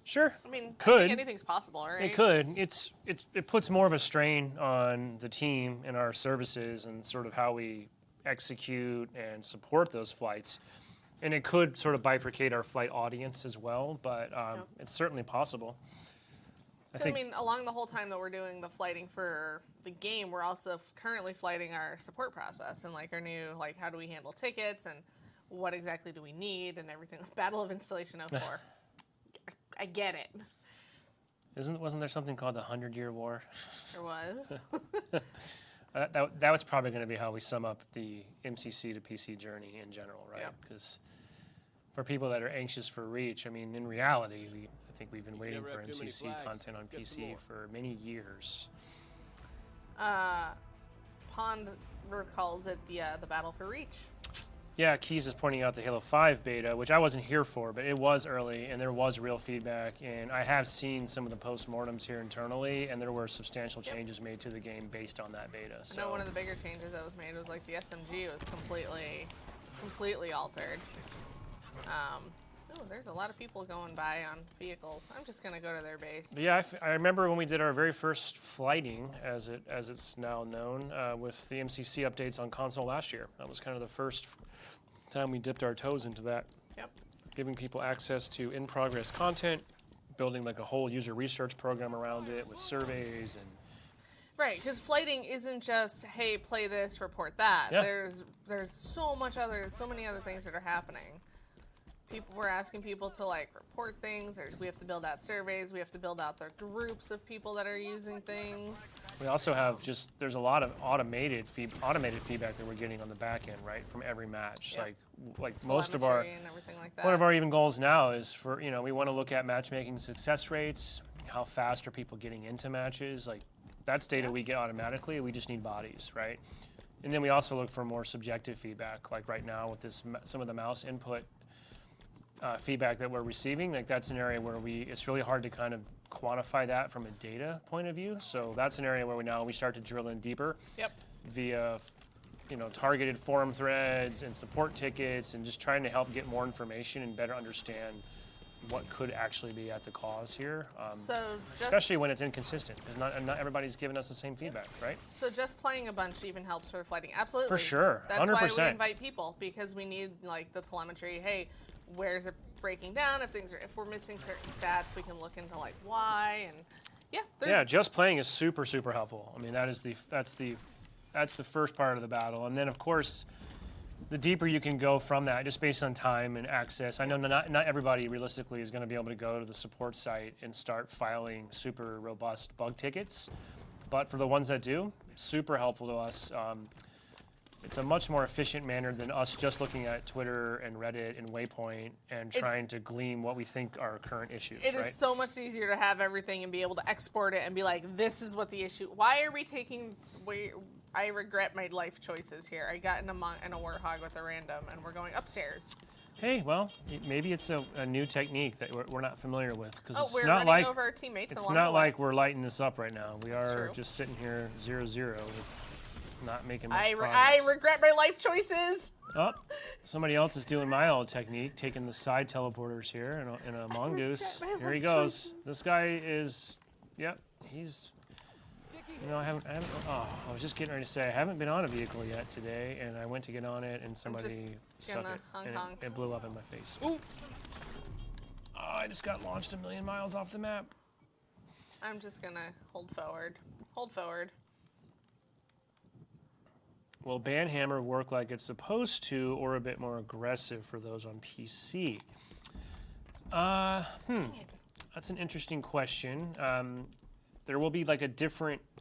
Sure. I mean, could. I think anything's possible, right? It could. It puts more of a strain on the team and our services and sort of how we execute and support those flights. And it could sort of bifurcate our flight audience as well, but it's certainly possible. I mean, along the whole time that we're doing the flighting for the game, we're also currently flighting our support process and like our new, like, how do we handle tickets and what exactly do we need and everything. Battle of Installation 04. I get it. Wasn't there something called the 100-Year War? There was. That was probably going to be how we sum up the MCC to PC journey in general, right? Because for people that are anxious for Reach, I mean, in reality, I think we've been waiting for MCC content on PC for many years. Pond calls it the battle for Reach. Yeah, Keys is pointing out the Halo 5 beta, which I wasn't here for, but it was early, and there was real feedback, and I have seen some of the postmortems here internally, and there were substantial changes made to the game based on that beta. So. I know one of the bigger changes that was made was like the SMG was completely altered. Oh, there's a lot of people going by on vehicles. I'm just gonna go to their base. Yeah, I remember when we did our very first flighting, as it's now known, with the MCC updates on console last year. That was kind of the first time we dipped our toes into that. Yep. Giving people access to in-progress content, building like a whole user research program around it with surveys and. Right, because flighting isn't just, hey, play this, report that. Yeah. There's so many other things that are happening. We're asking people to like report things. We have to build out surveys. We have to build out their groups of people that are using things. We also have there's a lot of automated feedback that we're getting on the back end, right, from every match. Yep. Like most of our And everything like that. one of our even goals now is for we want to look at matchmaking success rates. How fast are people getting into matches? Like that's data we get automatically. We just need bodies, right? And then we also look for more subjective feedback. Like right now with some of the mouse input feedback that we're receiving, like that's an area where it's really hard to kind of quantify that from a data point of view. So that's an area where we start to drill in deeper via targeted forum threads and support tickets and just trying to help get more information and better understand what could actually be at the cause here. Especially when it's inconsistent, because not everybody's giving us the same feedback, right? So just playing a bunch even helps for flighting. Absolutely. For sure, That's 100%. why we invite people, because we need like the telemetry. Hey, where's it breaking down? If we're missing certain stats, we can look into like why and just playing is super, super helpful. I mean, that's the first part of the battle, and then of course, the deeper you can go from that, just based on time and access. I know not everybody realistically is going to be able to go to the support site and start filing super robust bug tickets, but for the ones that do, super helpful to us. It's a much more efficient manner than us just looking at Twitter and Reddit and Waypoint and trying to glean what we think are current issues. It is so much easier to have everything and be able to export it and be like, this is what the issue. Why are we taking? I regret my life choices here. I got in a warthog with a random, and we're going upstairs. Hey, well, maybe it's a new technique that we're not familiar with, because we're running over our teammates. It's along not the way. like we're lighting this up right now. We are true. just sitting here 0-0 with not making much I progress. regret my life choices. Oh, somebody else is doing my old technique, taking the side teleporters here in a mongoose. Here he goes. Choices. This guy is, he's. I was just getting ready to say I haven't been on a vehicle yet today, and I went to get on it, and somebody stuck it, and it blew up in my face. Ooh! Oh, I just got launched 1 million miles off the map. I'm just gonna hold forward. Hold forward. Will Banhammer work like it's supposed to, or a bit more aggressive for those on PC? That's an interesting question. There will be like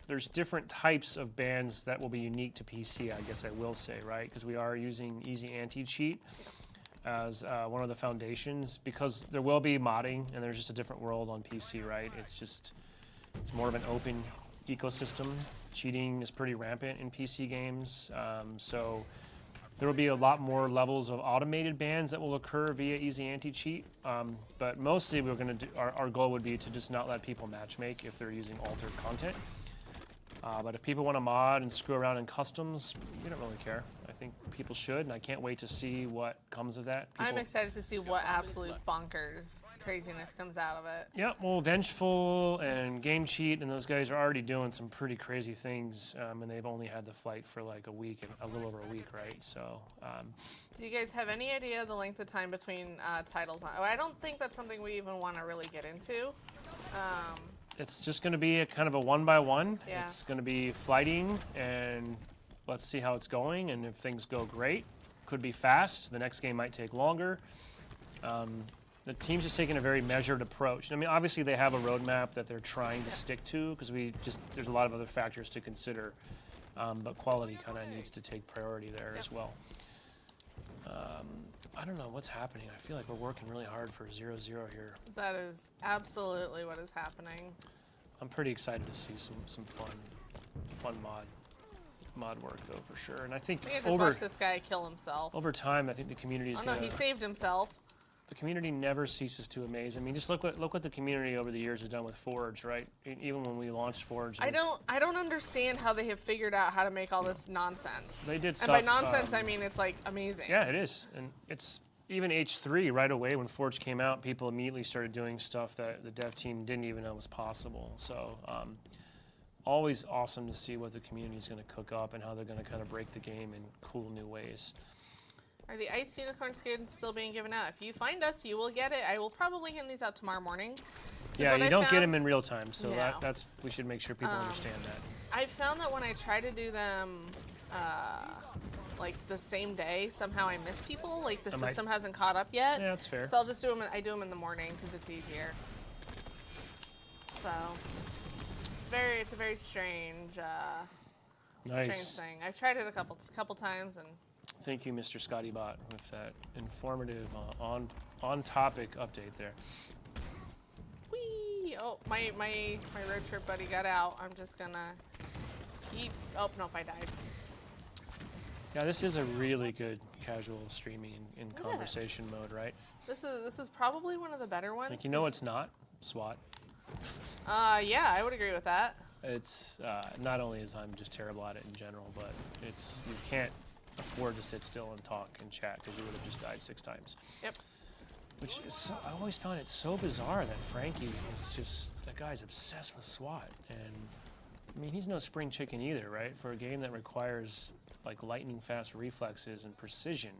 there's different types of bans that will be unique to PC, I guess I will say, right? Because we are using Easy Anti-Cheat as one of the foundations, because there will be modding, and there's just a different world on PC, right? It's more of an open ecosystem. Cheating is pretty rampant in PC games, so there will be a lot more levels of automated bans that will occur via Easy Anti-Cheat, but mostly we're going to our goal would be to just not let people matchmake if they're using altered content. But if people want to mod and screw around in customs, we don't really care. I think people should, and I can't wait to see what comes of that. I'm excited to see what absolute bonkers craziness comes out of it. Yeah, well, Vengeful and Game Cheat and those guys are already doing some pretty crazy things, and they've only had the flight for like a week, a little over a week, right? So. Do you guys have any idea the length of time between titles? I don't think that's something we even want to really get into. It's just going to be a kind of a one-by-one. Yeah. It's going to be flighting, and let's see how it's going. And if things go great, could be fast. The next game might take longer. The team's just taking a very measured approach. I mean, obviously they have a roadmap that they're trying to stick to, because there's a lot of other factors to consider, but quality kind of needs to take priority there as well. I don't know what's happening. I feel like we're working really hard for 0-0 here. That is absolutely what is happening. I'm pretty excited to see some fun mod work though, for sure. And I think I just watched this guy kill himself. over time, I think the community is Oh no, he saved himself. The community never ceases to amaze. I mean, just look what the community over the years has done with Forge, right? Even when we launched Forge, I don't understand how they have figured out how to make all this nonsense. They did stuff. And by nonsense, I mean it's like amazing. Yeah, it is, and even H3 right away when Forge came out, people immediately started doing stuff that the dev team didn't even know was possible. So always awesome to see what the community is going to cook up and how they're going to kind of break the game in cool new ways. Are the Ice Unicorn skins still being given out? If you find us, you will get it. I will probably hand these out tomorrow morning. Yeah, you don't get them in real time, so No. that's we should make sure people understand that. I found that when I try to do them like the same day, somehow I miss people. Like the system hasn't caught up yet. Yeah, that's fair. So I'll just do them. I do them in the morning because it's easier. So it's a very strange, strange thing. I've tried it a couple times and. Thank you, Mr. Scotty Bot, with that informative, on-topic update there. Whee! Oh, my road trip buddy got out. I'm just gonna keep. Oh nope, I died. Yeah, this is a really good casual streaming in conversation mode, right? This is probably one of the better ones. Like, you know, it's not SWAT. Yeah, I would agree with that. It's not only is I'm just terrible at it in general, but it's you can't afford to sit still and talk and chat because you would have just died 6 times. Yep. Which is so, I always found it so bizarre that Frankie is just, that guy's obsessed with SWAT. And I mean, he's no spring chicken either, right? For a game that requires like lightning fast reflexes and precision.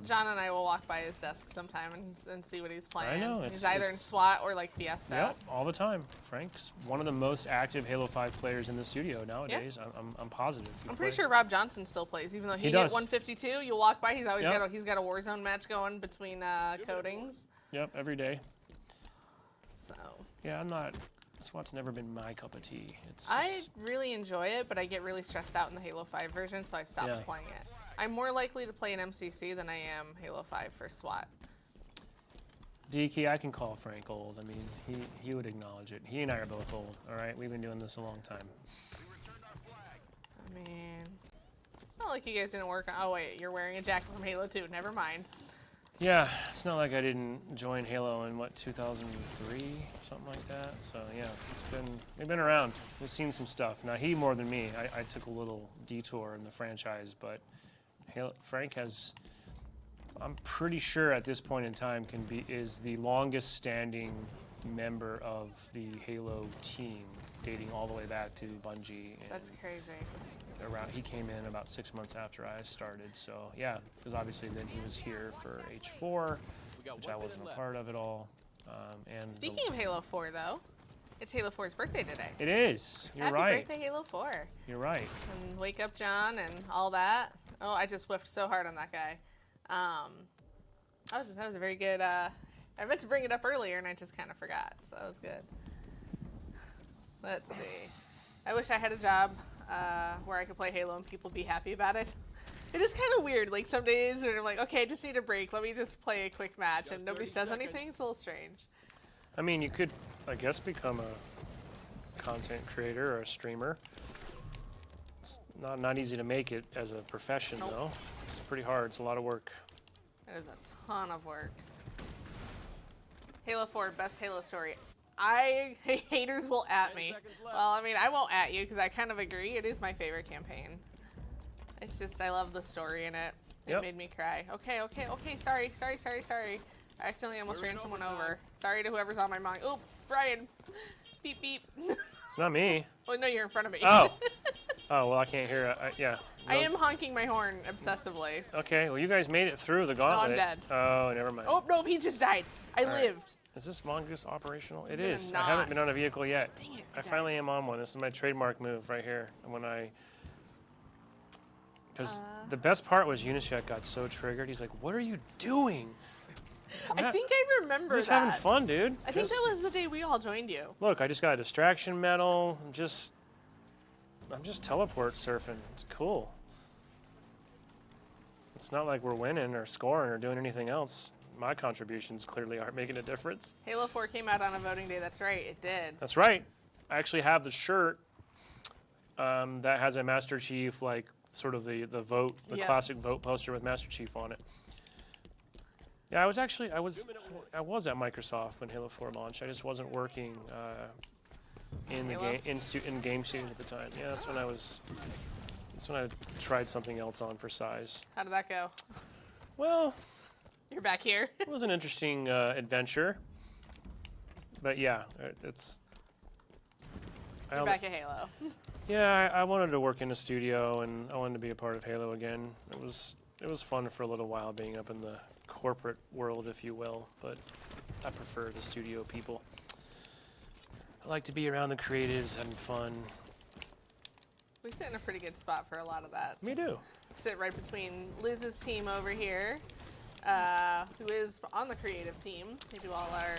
John and I will walk by his desk sometime and see what he's playing. I know. He's either in SWAT or like Fiesta. Yep, all the time. Frank's one of the most active Halo 5 players in the studio nowadays. Yeah. I'm positive. I'm pretty sure Rob Johnson still plays, even though he hit 152. You'll walk by. He's always got a Warzone match going between coatings. Yep, every day. So. Yeah, SWAT's never been my cup of tea. I really enjoy it, but I get really stressed out in the Halo 5 version, so I stopped playing it. I'm more likely to play an MCC than I am Halo 5 for SWAT. DK, I can call Frank old. I mean, he would acknowledge it. He and I are both old, all right? We've been doing this a long time. I mean, it's not like you guys didn't work on... Oh, wait, you're wearing a jacket from Halo 2. Never mind. Yeah, it's not like I didn't join Halo in, 2003? Something like that. So, yeah, we've been around. We've seen some stuff. Now, he more than me. I took a little detour in the franchise, but Frank has... I'm pretty sure at this point in time is the longest standing member of the Halo team, dating all the way back to Bungie. And that's crazy. He came in about 6 months after I started, so yeah, because obviously then he was here for H4, which I wasn't a part of at all. And speaking of Halo 4, though, it's Halo 4's birthday today. It is. You're right. Happy birthday, Halo 4. You're right. And wake up, John, and all that. Oh, I just whiffed so hard on that guy. That was a very good. I meant to bring it up earlier, and I just kind of forgot, so that was good. Let's see. I wish I had a job where I could play Halo and people be happy about it. It is kind of weird. Like some days where I'm like, okay, I just need a break. Let me just play a quick match, and nobody says anything. It's a little strange. I mean, you could, I guess, become a content creator or a streamer. It's not easy to make it as a profession, though. It's pretty hard. It's a lot of work. It is a ton of work. Halo 4, best Halo story. Haters will at me. Well, I mean, I won't at you because I kind of agree. It is my favorite campaign. It's just, I love the story in it. It made me cry. Okay, sorry. I accidentally almost ran someone over. Sorry to whoever's on my mind. Oh, Brian. Beep, beep. It's not me. Well, no, you're in front of me. Oh. Oh, well, I can't hear it. Yeah. I am honking my horn obsessively. Okay, well, you guys made it through the gauntlet. No, I'm dead. Oh, never mind. Oh, no, he just died. I lived. Is this Mongoose operational? It You're is. not. I haven't been on a vehicle yet. Dang it, I finally am on one. This is my trademark move right here. Because the best part was Unicek got so triggered. He's like, what are you doing? I think I remember I'm just that. having fun, dude. I think that was the day we all joined you. Look, I just got a distraction medal. I'm just teleport surfing. It's cool. It's not like we're winning or scoring or doing anything else. My contributions clearly aren't making a difference. Halo 4 came out on a voting day. That's right, it did. That's right. I actually have the shirt that has a Master Chief, like sort of the vote, the classic vote poster with Master Chief on it. Yeah, I was at Microsoft when Halo 4 launched. I just wasn't working in the game in game shooting at the time. Yeah, that's when I tried something else on for size. How did that go? Well, You're back here. It was an interesting adventure. But yeah, it's. You're back at Halo. Yeah, I wanted to work in a studio, and I wanted to be a part of Halo again. It was fun for a little while being up in the corporate world, if you will, but I prefer the studio people. I like to be around the creatives, having fun. We sit in a pretty good spot for a lot of that. Me too. Sit right between Liz's team over here, who is on the creative team. They do all our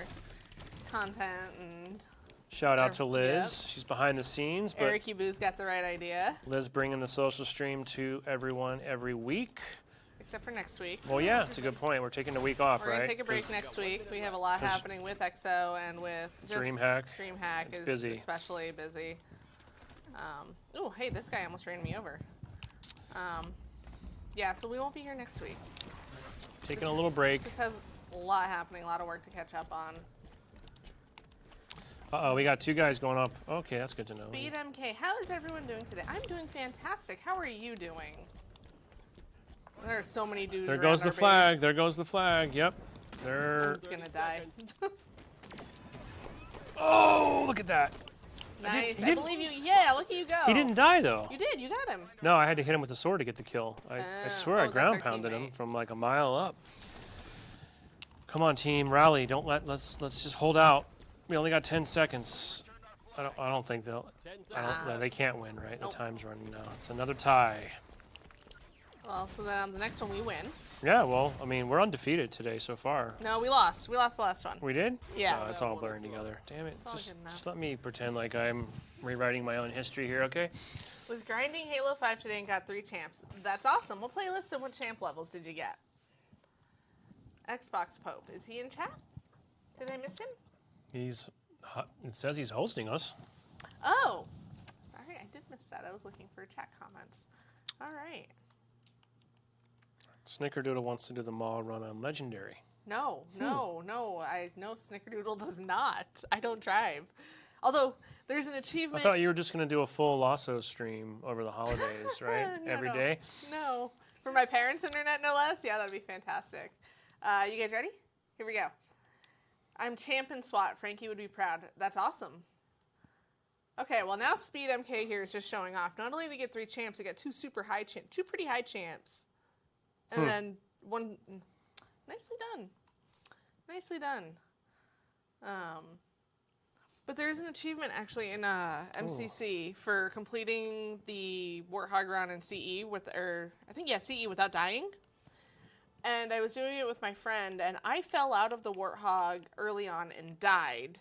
content and... Shout out to Liz. Yep. She's behind the scenes, but Eric Boo's got the right idea. Liz bringing the social stream to everyone every week. Except for next week. Well, yeah, it's a good point. We're taking a week off, We're right? going to take a break next week. We have a lot happening with EXO and with just DreamHack. DreamHack It's is busy. especially busy. Oh, hey, this guy almost ran me over. Yeah, so we won't be here next week. Taking a little break. Just has a lot happening, a lot of work to catch up on. Uh-oh, we got two guys going up. Okay, that's good to know. Speed MK, how is everyone doing today? I'm doing fantastic. How are you doing? There are so many dudes. There around goes our the flag. base. There goes the flag. Yep. They're. I'm gonna die. Oh, look at that. Nice. he I didn't- believe you. Yeah, look at you go. He didn't die though. You did. You got him. No, I had to hit him with the sword to get the kill. I swear I that's ground our pounded him teammate. from like a mile up. Come on, team, rally! Don't let's just hold out. We only got 10 seconds. I don't think they'll. 10 No, they can't win, right? Nope. The time's running now. It's another tie. Well, so then on the next one we win. Yeah, well, I mean, we're undefeated today so far. No, we lost. We lost the last one. We did? Yeah. Oh, it's all blurring together. Damn it. all Just, good enough. just let me pretend like I'm rewriting my own history here, okay? Was grinding Halo 5 today and got 3 champs. That's awesome. What playlist and what champ levels did you get? Xbox Pope. Is he in chat? Did I miss him? It says he's hosting us. Oh. Sorry, I did miss that. I was looking for chat comments. All right. Snickerdoodle wants to do the mall run on Legendary. No. I know Snickerdoodle does not. I don't drive. Although there's an I achievement. thought you were just going to do a full Lasso stream over the holidays, right? Every day? No. For my parents' internet, no less? Yeah, that'd be fantastic. You guys ready? Here we go. I'm champ in SWAT. Frankie would be proud. That's awesome. Okay, well now Speed MK here is just showing off. Not only did he get 3 champs, he got 2 2 pretty high champs. And then 1, nicely done. Nicely done. But there's an achievement actually in MCC for completing the Warthog round in CE CE without dying. And I was doing it with my friend, and I fell out of the Warthog early on and died.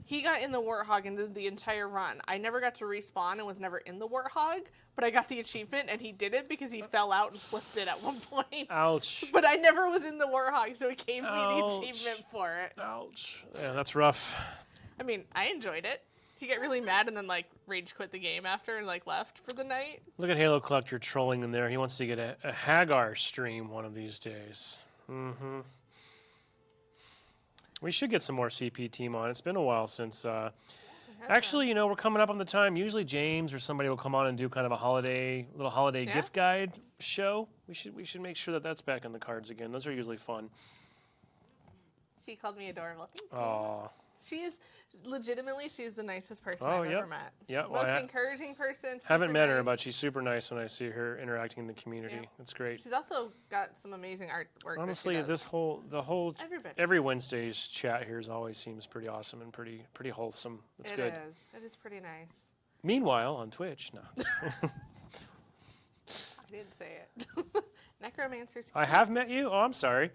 He got in the Warthog and did the entire run. I never got to respawn and was never in the Warthog, but I got the achievement, and he did it because he fell out and flipped it at one point. Ouch. But I never was in the Warthog, so he gave me the Ouch. achievement for it. Ouch. Yeah, that's rough. I mean, I enjoyed it. He got really mad and then, rage quit the game after and, left for the night. Look at Halo Collector trolling in there. He wants to get a Hagar stream one of these days. Mm-hmm. We should get some more CP team on. It's been a while since... Actually, we're coming up on the time. Usually James or somebody will come on and do kind of a little holiday Yeah. gift guide show. We should make sure that that's back in the cards again. Those are usually fun. C called me adorable. Thank you. Aw. She's the nicest person Oh, I've yep. ever met. Yeah, well, Most I encouraging person. Haven't super met her, nice. but she's super nice when I see her interacting in the community. Yeah. It's great. She's also got some amazing artwork. Honestly, that she does. Everybody. every Wednesday's chat here always seems pretty awesome and pretty wholesome. It's good. It is pretty nice. Meanwhile, on Twitch, no. I didn't say it. Necromancer's. I have met you. Oh, I'm sorry.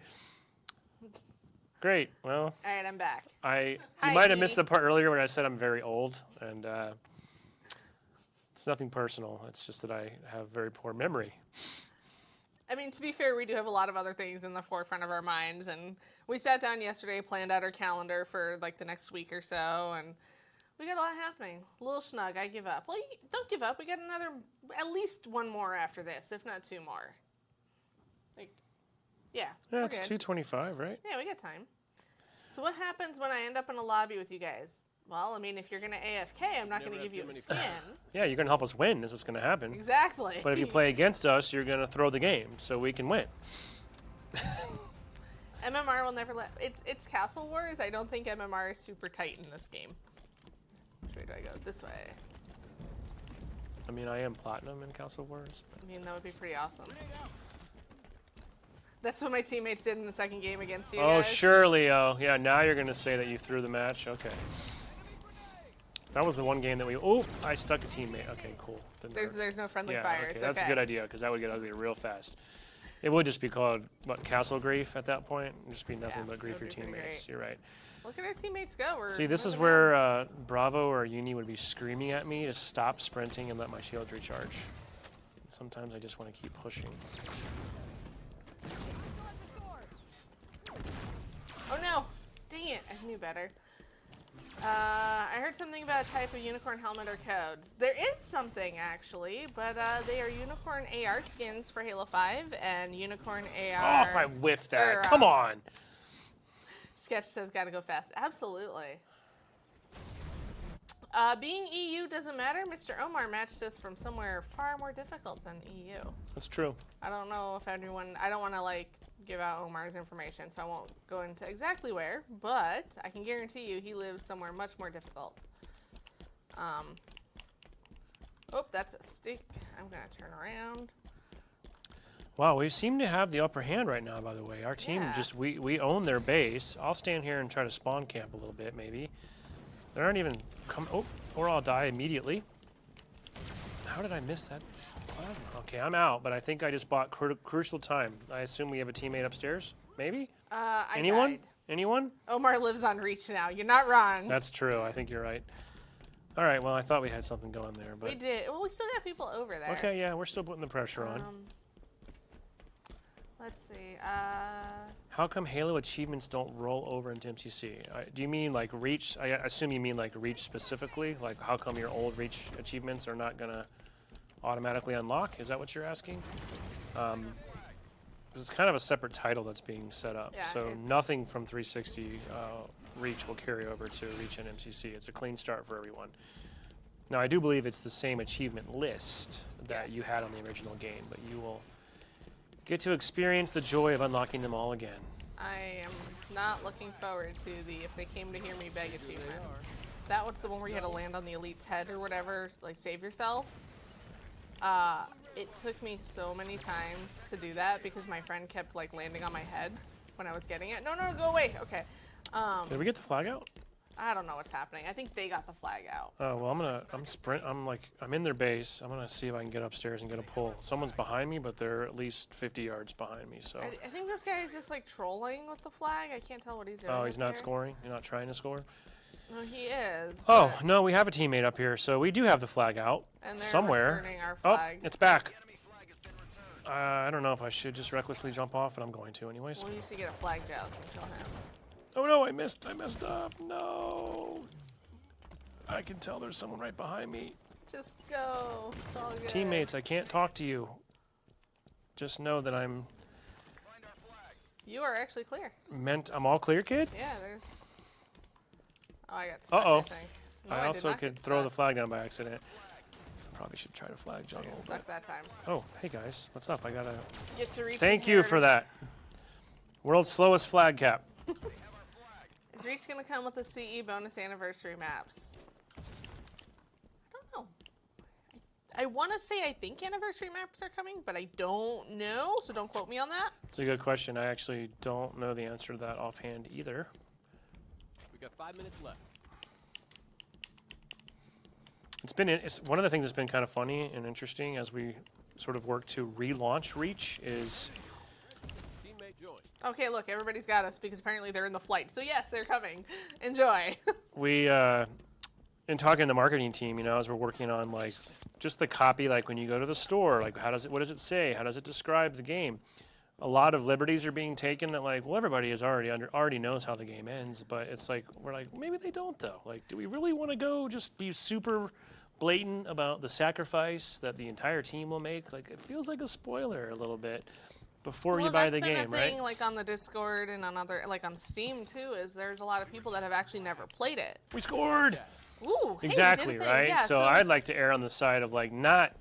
Great. Well, All right, I'm back. you Hi, might have Edie. missed the part earlier when I said I'm very old, and it's nothing personal. It's just that I have very poor memory. I mean, to be fair, we do have a lot of other things in the forefront of our minds, and we sat down yesterday, planned out our calendar for the next week or so, and we got a lot happening. A little snug. I give up. Well, don't give up. We got at least 1 more after this, if not 2 more. Yeah. Yeah, we're it's good. 2:25, right? Yeah, we got time. So what happens when I end up in a lobby with you guys? Well, I mean, if you're going to AFK, I'm not going to give you a skin. Yeah, you're gonna help us win. Is what's gonna happen. Exactly. But if you play against us, you're gonna throw the game so we can win. MMR will never let. It's Castle Wars. I don't think MMR is super tight in this game. Which way do I go? This way. I mean, I am platinum in Castle Wars. But... I mean, that would be pretty awesome. That's what my teammates did in the second game against you Oh, guys. sure, Leo. Yeah, now you're going to say that you threw the match? Okay. That was the one game that we... Oh, I stuck a teammate. Okay, cool. There's no friendly yeah, fires. Okay, that's a good idea, because that would get ugly real fast. It would just be called, what, Castle Grief at that point? It'd just be nothing but grief for teammates. You're right. Look at our teammates go. See, this is where Bravo or Uni would be screaming at me to stop sprinting and let my shield recharge. Sometimes I just want to keep pushing. Oh no! Dang it, I knew better. I heard something about a type of unicorn helmet or codes. There is something, actually, but they are unicorn AR skins for Halo 5 and unicorn AR... Oh, I whiffed that. Come on! Sketch says gotta go fast. Absolutely. Being EU doesn't matter. Mr. Omar matched us from somewhere far more difficult than EU. That's true. I don't know if everyone... I don't want to, like, give out Omar's information, so I won't go into exactly where, but I can guarantee you he lives somewhere much more difficult. Oh, that's a stick. I'm going to turn around. Wow, we seem to have the upper hand right now, by the way. Our team just, we own their base. I'll stand here and try to spawn camp a little bit, maybe. They aren't even coming. Oh, or I'll die immediately. How did I miss that plasma? Okay, I'm out, but I think I just bought crucial time. I assume we have a teammate upstairs? Maybe? Anyone? Died. Anyone? Omar lives on Reach now. You're not wrong. That's true. I think you're right. All right, well, I thought we had something going there, but... We did. Well, we still got people over there. Okay, yeah, we're still putting the pressure on. Let's see. How come Halo achievements don't roll over into MCC? Do you mean like Reach? I assume you mean like Reach specifically? Like how come your old Reach achievements are not going to automatically unlock? Is that what you're asking? It's kind of a separate title that's being set up. Yeah, so nothing from 360 Reach will carry over to Reach and MCC. It's a clean start for everyone. Now, I do believe it's the same achievement list that you had on the original game, but you will get to experience the joy of unlocking them all again. I am not looking forward to the If They Came to Hear Me Beg achievement. That was the one where you had to land on the elite's head or whatever, like save yourself. It took me so many times to do that because my friend kept like landing on my head when I was getting it. No, go away. Okay. Did we get the flag out? I don't know what's happening. I think they got the flag out. Oh, well, I'm in their base. I'm gonna see if I can get upstairs and get a pull. Someone's behind me, but they're at least 50 yards behind me, so. I think this guy is just like trolling with the flag. I can't tell what he's doing. Oh, he's not scoring? You're not trying to score? No, he is. Oh, no, we have a teammate up here, so we do have the flag out and they're somewhere. Returning our flag. Oh, it's back. I don't know if I should just recklessly jump off, but I'm going to anyways. Well, you should get a flag joust and kill him. Oh no, I messed up. No. I can tell there's someone right behind me. Just go. It's all good. Teammates, I can't talk to you. Just know that I'm... You are actually clear. I'm all clear, kid? Yeah, there's... Oh, I got stuck, Uh-oh. I think. No, I also did not could get throw the stuck. flag down by accident. Probably should try to flag jump. I got stuck that time. Oh, hey guys, what's up? I gotta... Get to Reach. Thank you for that. World's slowest flag cap. Is Reach going to come with the CE bonus anniversary maps? I don't know. I want to say I think anniversary maps are coming, but I don't know, so don't quote me on that. It's a good question. I actually don't know the answer to that offhand either. We got 5 minutes left. It's one of the things that's been kind of funny and interesting as we sort of work to relaunch Reach is... Teammate joined. Okay, look, everybody's got us because apparently they're in the flight. So yes, they're coming. Enjoy. We, in talking to the marketing team, you know, as we're working on like just the copy, like when you go to the store, like what does it say? How does it describe the game? A lot of liberties are being taken that like, well, everybody is already knows how the game ends, but it's like, we're like, maybe they don't though. Like, do we really want to go just be super blatant about the sacrifice that the entire team will make? Like, it feels like a spoiler a little bit before you buy the game, that's been a thing, right? like on the Discord and on other, like on Steam too, is there's a lot of people that have actually never played it. We scored! Ooh, hey, Exactly, we did a thing. right? Yeah, so I'd like to err on the side of like not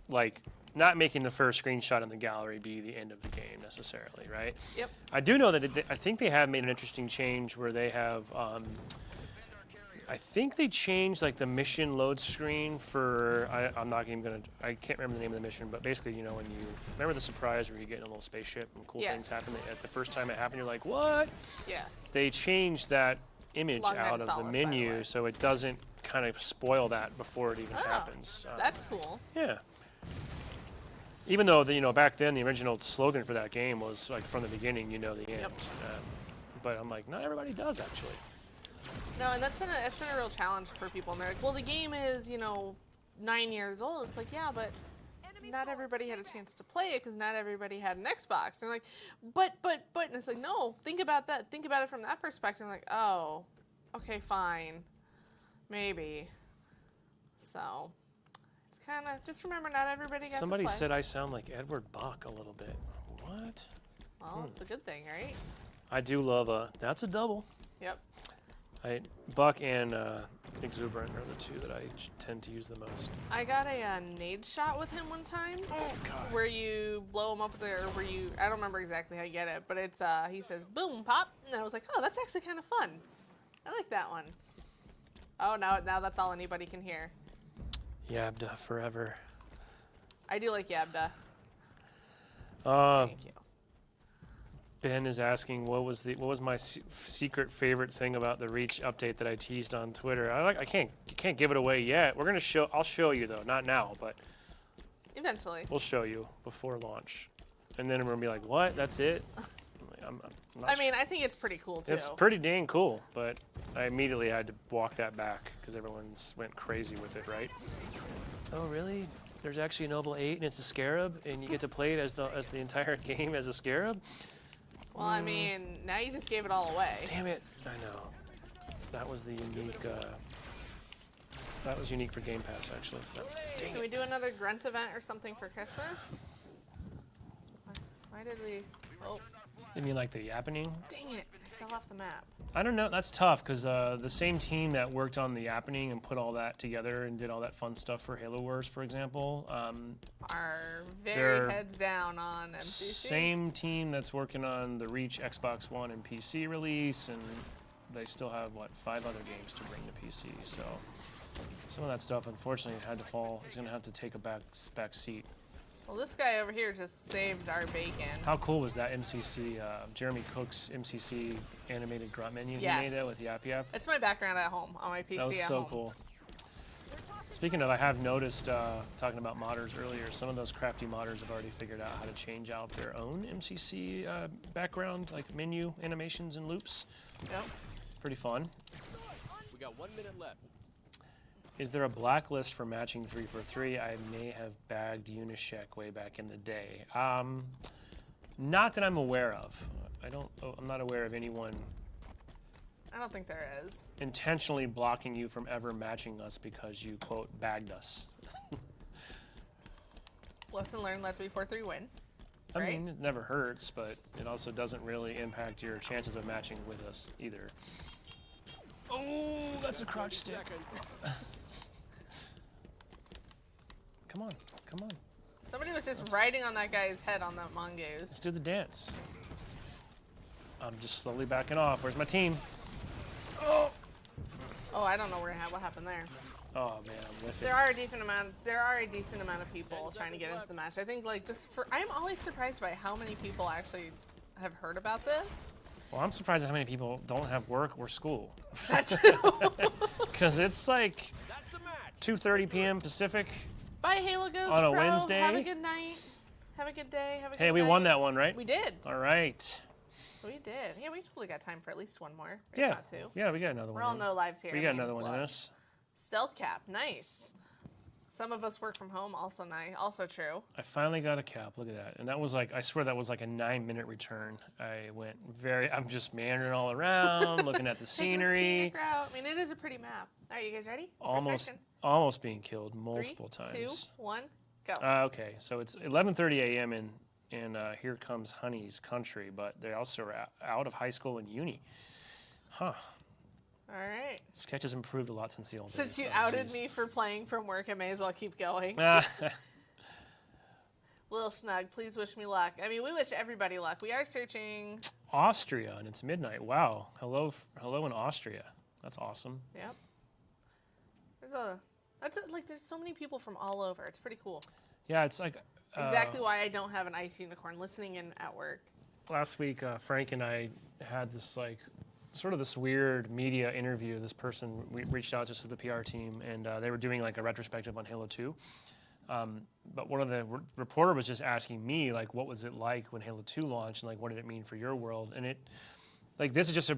not making the first screenshot in the gallery be the end of the game necessarily, right? Yep. I do know that I think they have made an interesting change where they have. I think they changed like the mission load screen for. I'm not even gonna. I can't remember the name of the mission, but basically, you know, when you remember the surprise where you get in a little spaceship and cool things happen. At the first time it happened, you're like, what? Yes. They changed that image Long Night out of of Solace, the by the menu, way. so it doesn't kind of spoil that before it even happens. That's cool. Yeah. Even though back then the original slogan for that game was like from the beginning, you know the end. Yep. But I'm like, not everybody does actually. No, and that's been a real challenge for people. And they're like, well, the game is 9 years old. It's like, yeah, but not everybody had a chance to play it because not everybody had an Xbox. And they're like, but, and it's like, no, think about that. Think about it from that perspective. I'm like, oh, okay, fine, maybe. So it's kind of just remember, not everybody got Somebody to play. said I sound like Edward Bach a little bit. What? Well, it's a good thing, right? I do love that's a double. Yep. Buck and Exuberant are the two that I tend to use the most. I got a nade shot with him one time. Oh God. Where you blow him up with or where you, I don't remember exactly how you get it, but it's, he says, boom, pop. And I was like, oh, that's actually kind of fun. I like that one. Oh, now that's all anybody can hear. Yabda forever. I do like Yabda. Thank you. Ben is asking what was my secret favorite thing about the Reach update that I teased on Twitter. I can't give it away yet. I'll show you though, not now, but Eventually. we'll show you before launch, and then we're gonna be like, what? That's it? I'm not sure. I think it's pretty cool too. It's pretty dang cool, but I immediately had to walk that back because everyone's went crazy with it, right? Oh really? There's actually a Noble 8 and it's a Scarab, and you get to play it as the entire game as a Scarab. Well, now you just gave it all away. Damn it! I know. That was the unique. That was unique for Game Pass, actually. Dang Can it. we do another grunt event or something for Christmas? Why did we? Oh, You mean like the Yappening? dang it! I fell off the map. I don't know. That's tough because the same team that worked on the Yappening and put all that together and did all that fun stuff for Halo Wars, for example. Are They're very heads down on MCC. Same team that's working on the Reach Xbox One and PC release, and they still have 5 other games to bring to PC. So some of that stuff, unfortunately, had to fall. It's gonna have to take a back seat. Well, this guy over here just saved our bacon. How cool was that MCC, Jeremy Cook's MCC animated grunt menu? Yes. He made that with Yap Yap. It's my background at home on my PC That was at so home. cool. Speaking of, I have noticed, talking about modders earlier, some of those crafty modders have already figured out how to change out their own MCC background, like menu animations and loops. Yep. Pretty fun. We got 1 minute left. Is there a blacklist for matching 343? I may have bagged Unishek way back in the day. Not that I'm aware of. I'm not aware of anyone I don't think there is. intentionally blocking you from ever matching us because you, quote, bagged us. Lesson learned, let 343 win. I Right? mean, it never hurts, but it also doesn't really impact your chances of matching with us either. Oh, that's a crotch stick. Seconds. Come on, come on. Somebody was just riding on that guy's head on that Let's mongoose. do the dance. I'm just slowly backing off. Where's my team? Oh, I don't know what happened there. Oh man, I'm with There it. are a decent amount of people trying to get into the match. I think I'm always surprised by how many people actually have heard about this. Well, I'm surprised at how many people don't have work or school. That too. Because it's like That's the match. 2:30 p.m. Pacific. Bye, Halo Ghost On a Pro. Wednesday? Have a good night. Have a good day. Have a good Hey, we night. won that one, right? We did. All right. We did. Yeah, we totally got time for at least one more. If Yeah. not two. Yeah, we got another one. We're all in. no lives here. We got man. another one in Look. us. Stealth cap. Nice. Some of us work from home. Also nice. Also true. I finally got a cap. Look at that. And that was like, I swear that was like a 9-minute return. I'm just meandering all around, looking at the Taking the scenery. scenic route. It is a pretty map. All right, you guys ready? First section. Almost being killed 3, multiple 2, times. 1, go. Okay, so it's 11:30 a.m. and here comes Honey's country, but they also are out of high school and uni. Huh. All right. Sketch has improved a lot since the old days. Since you Oh, outed geez. me for playing from work, I may as well keep going. Little Snug, please wish me luck. I mean, we wish everybody luck. We are searching. Austria, and it's midnight. Wow. Hello in Austria. That's awesome. Yep. There's so many people from all over. It's pretty cool. Yeah, it's like Exactly why I don't have an ice unicorn listening in at work. last week. Frank and I had this sort of this weird media interview. This person we reached out to us with the PR team, and they were doing like a retrospective on Halo 2. But one of the reporter was just asking me like, what was it like when Halo 2 launched, and like, what did it mean for your world? And it, like, this is just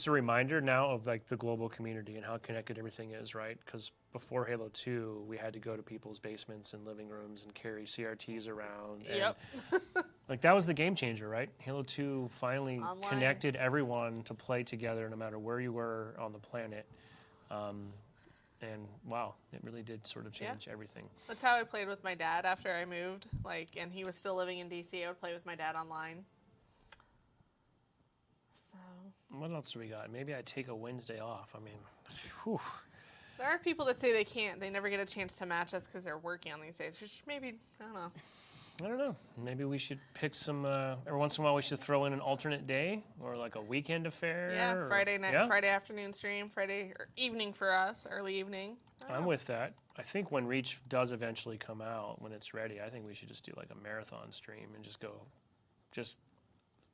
a reminder now of like the global community and how connected everything is, right? Because before Halo 2, we had to go to people's basements and living rooms and carry CRTs around. And, Yep. like, that was the game changer, right? Halo 2 finally Online. connected everyone to play together no matter where you were on the planet. And wow, it really did sort of change everything. That's how I played with my dad after I moved. And he was still living in DC. I would play with my dad online. So What else do we got? Maybe I take a Wednesday off. I mean, whew. there are people that say they can't. They never get a chance to match us because they're working on these days. Which maybe, I don't know. I don't know. Maybe we should pick some, every once in a while we should throw in an alternate day or like a weekend affair. Yeah, or, Friday night, yeah? Friday afternoon stream, Friday evening for us, early evening. I don't I'm know. with that. I think when Reach does eventually come out, when it's ready, I think we should just do like a marathon stream and just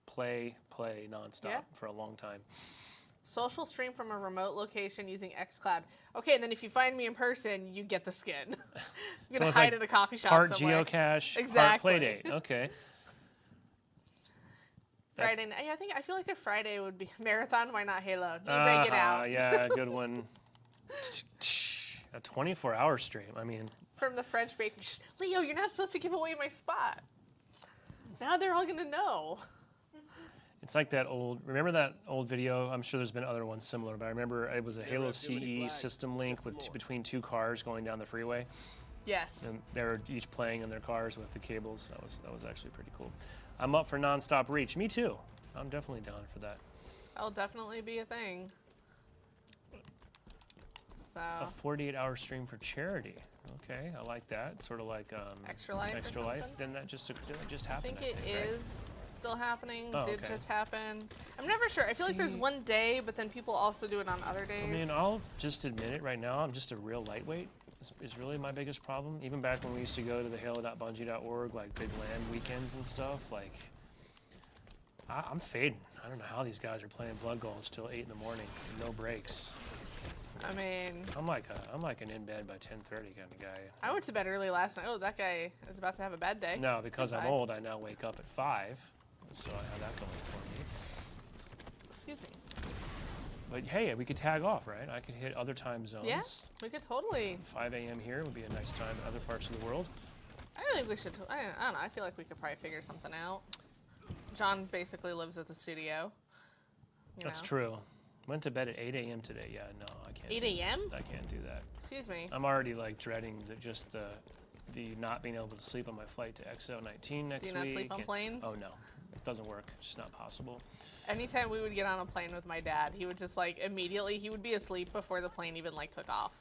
play nonstop Yeah. for a long time. Social stream from a remote location using xCloud. Okay, and then if you find me in person, you get the skin. You're gonna it's hide like in a coffee shop Part somewhere. geocache, part Exactly. playdate. Okay. Friday night. Yeah, I feel like a Friday would be marathon. Why not Halo? You break it out. Yeah, good one. A 24-hour stream. I mean, From the French bakery. Shh, Leo, you're not supposed to give away my spot. Now they're all gonna know. it's like that old. Remember that old video? I'm sure there's been other ones similar, but I remember it was a Halo have too many CE flags. system link with between two cars going down the freeway, Yes. and they were each playing in their cars with the cables. That was actually pretty cool. I'm up for nonstop Reach. Me too. I'm definitely down for that. That'll definitely be a thing. So A 48-hour stream for charity. Okay, I like that. Sort of like Extra Life or Extra Life. something? Didn't that just I happen? think it is still happening. Oh, Did okay. just happen. I'm never sure. I feel like there's See- one day, but then people also do it on other days. I mean, I'll just admit it right now. I'm just a real lightweight. Is really my biggest problem. Even back when we used to go to the halo.bungie.org, like big LAN weekends and stuff, like I'm fading. I don't know how these guys are playing Blood Gulch till 8 in the morning, no breaks. I mean, I'm like an in bed by 10:30 kind of guy. I went to bed early last night. Oh, that guy is about to have a bad day. No, because I'm Goodbye. old, I now wake up at 5, so I have that going for me. Excuse me. But hey, we could tag off, right? I could hit other time zones. Yeah, we could totally. 5 a.m. here would be a nice time in other parts of the world. I think we should. I don't know. I feel like we could probably figure something out. John basically lives at the studio. you That's know. true. Went to bed at 8 a.m. today. Yeah, no, I can't. 8 a.m.? I can't do that. Excuse me. I'm already like dreading the not being able to sleep on my flight to XO19 next week. Do you not sleep on and- planes? Oh no, it doesn't work. It's just not possible. Anytime we would get on a plane with my dad, he would just immediately, he would be asleep before the plane even took off.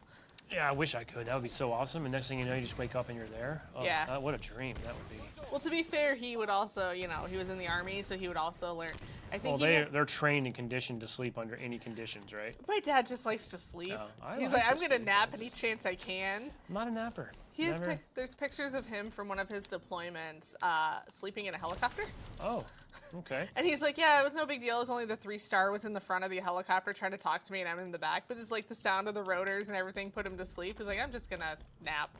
Yeah, I wish I could. That would be so awesome. And next thing you know, you just wake up and you're there. Oh, Yeah. what a dream that would be. Well, to be fair, he would also, he was in the Army, so he would also learn. I Well, think they're trained and conditioned to sleep under any conditions, right? my dad just likes to sleep. Oh, I He's like like, to I'm going to sleep. nap I any just- chance I can. I'm not a napper. He has Never- there's pictures of him from one of his deployments sleeping in a helicopter. Oh, okay. And he's like, yeah, it was no big deal. It was only the 3-star was in the front of the helicopter trying to talk to me, and I'm in the back. But it's the sound of the rotors and everything put him to sleep. He's like, I'm just going to nap.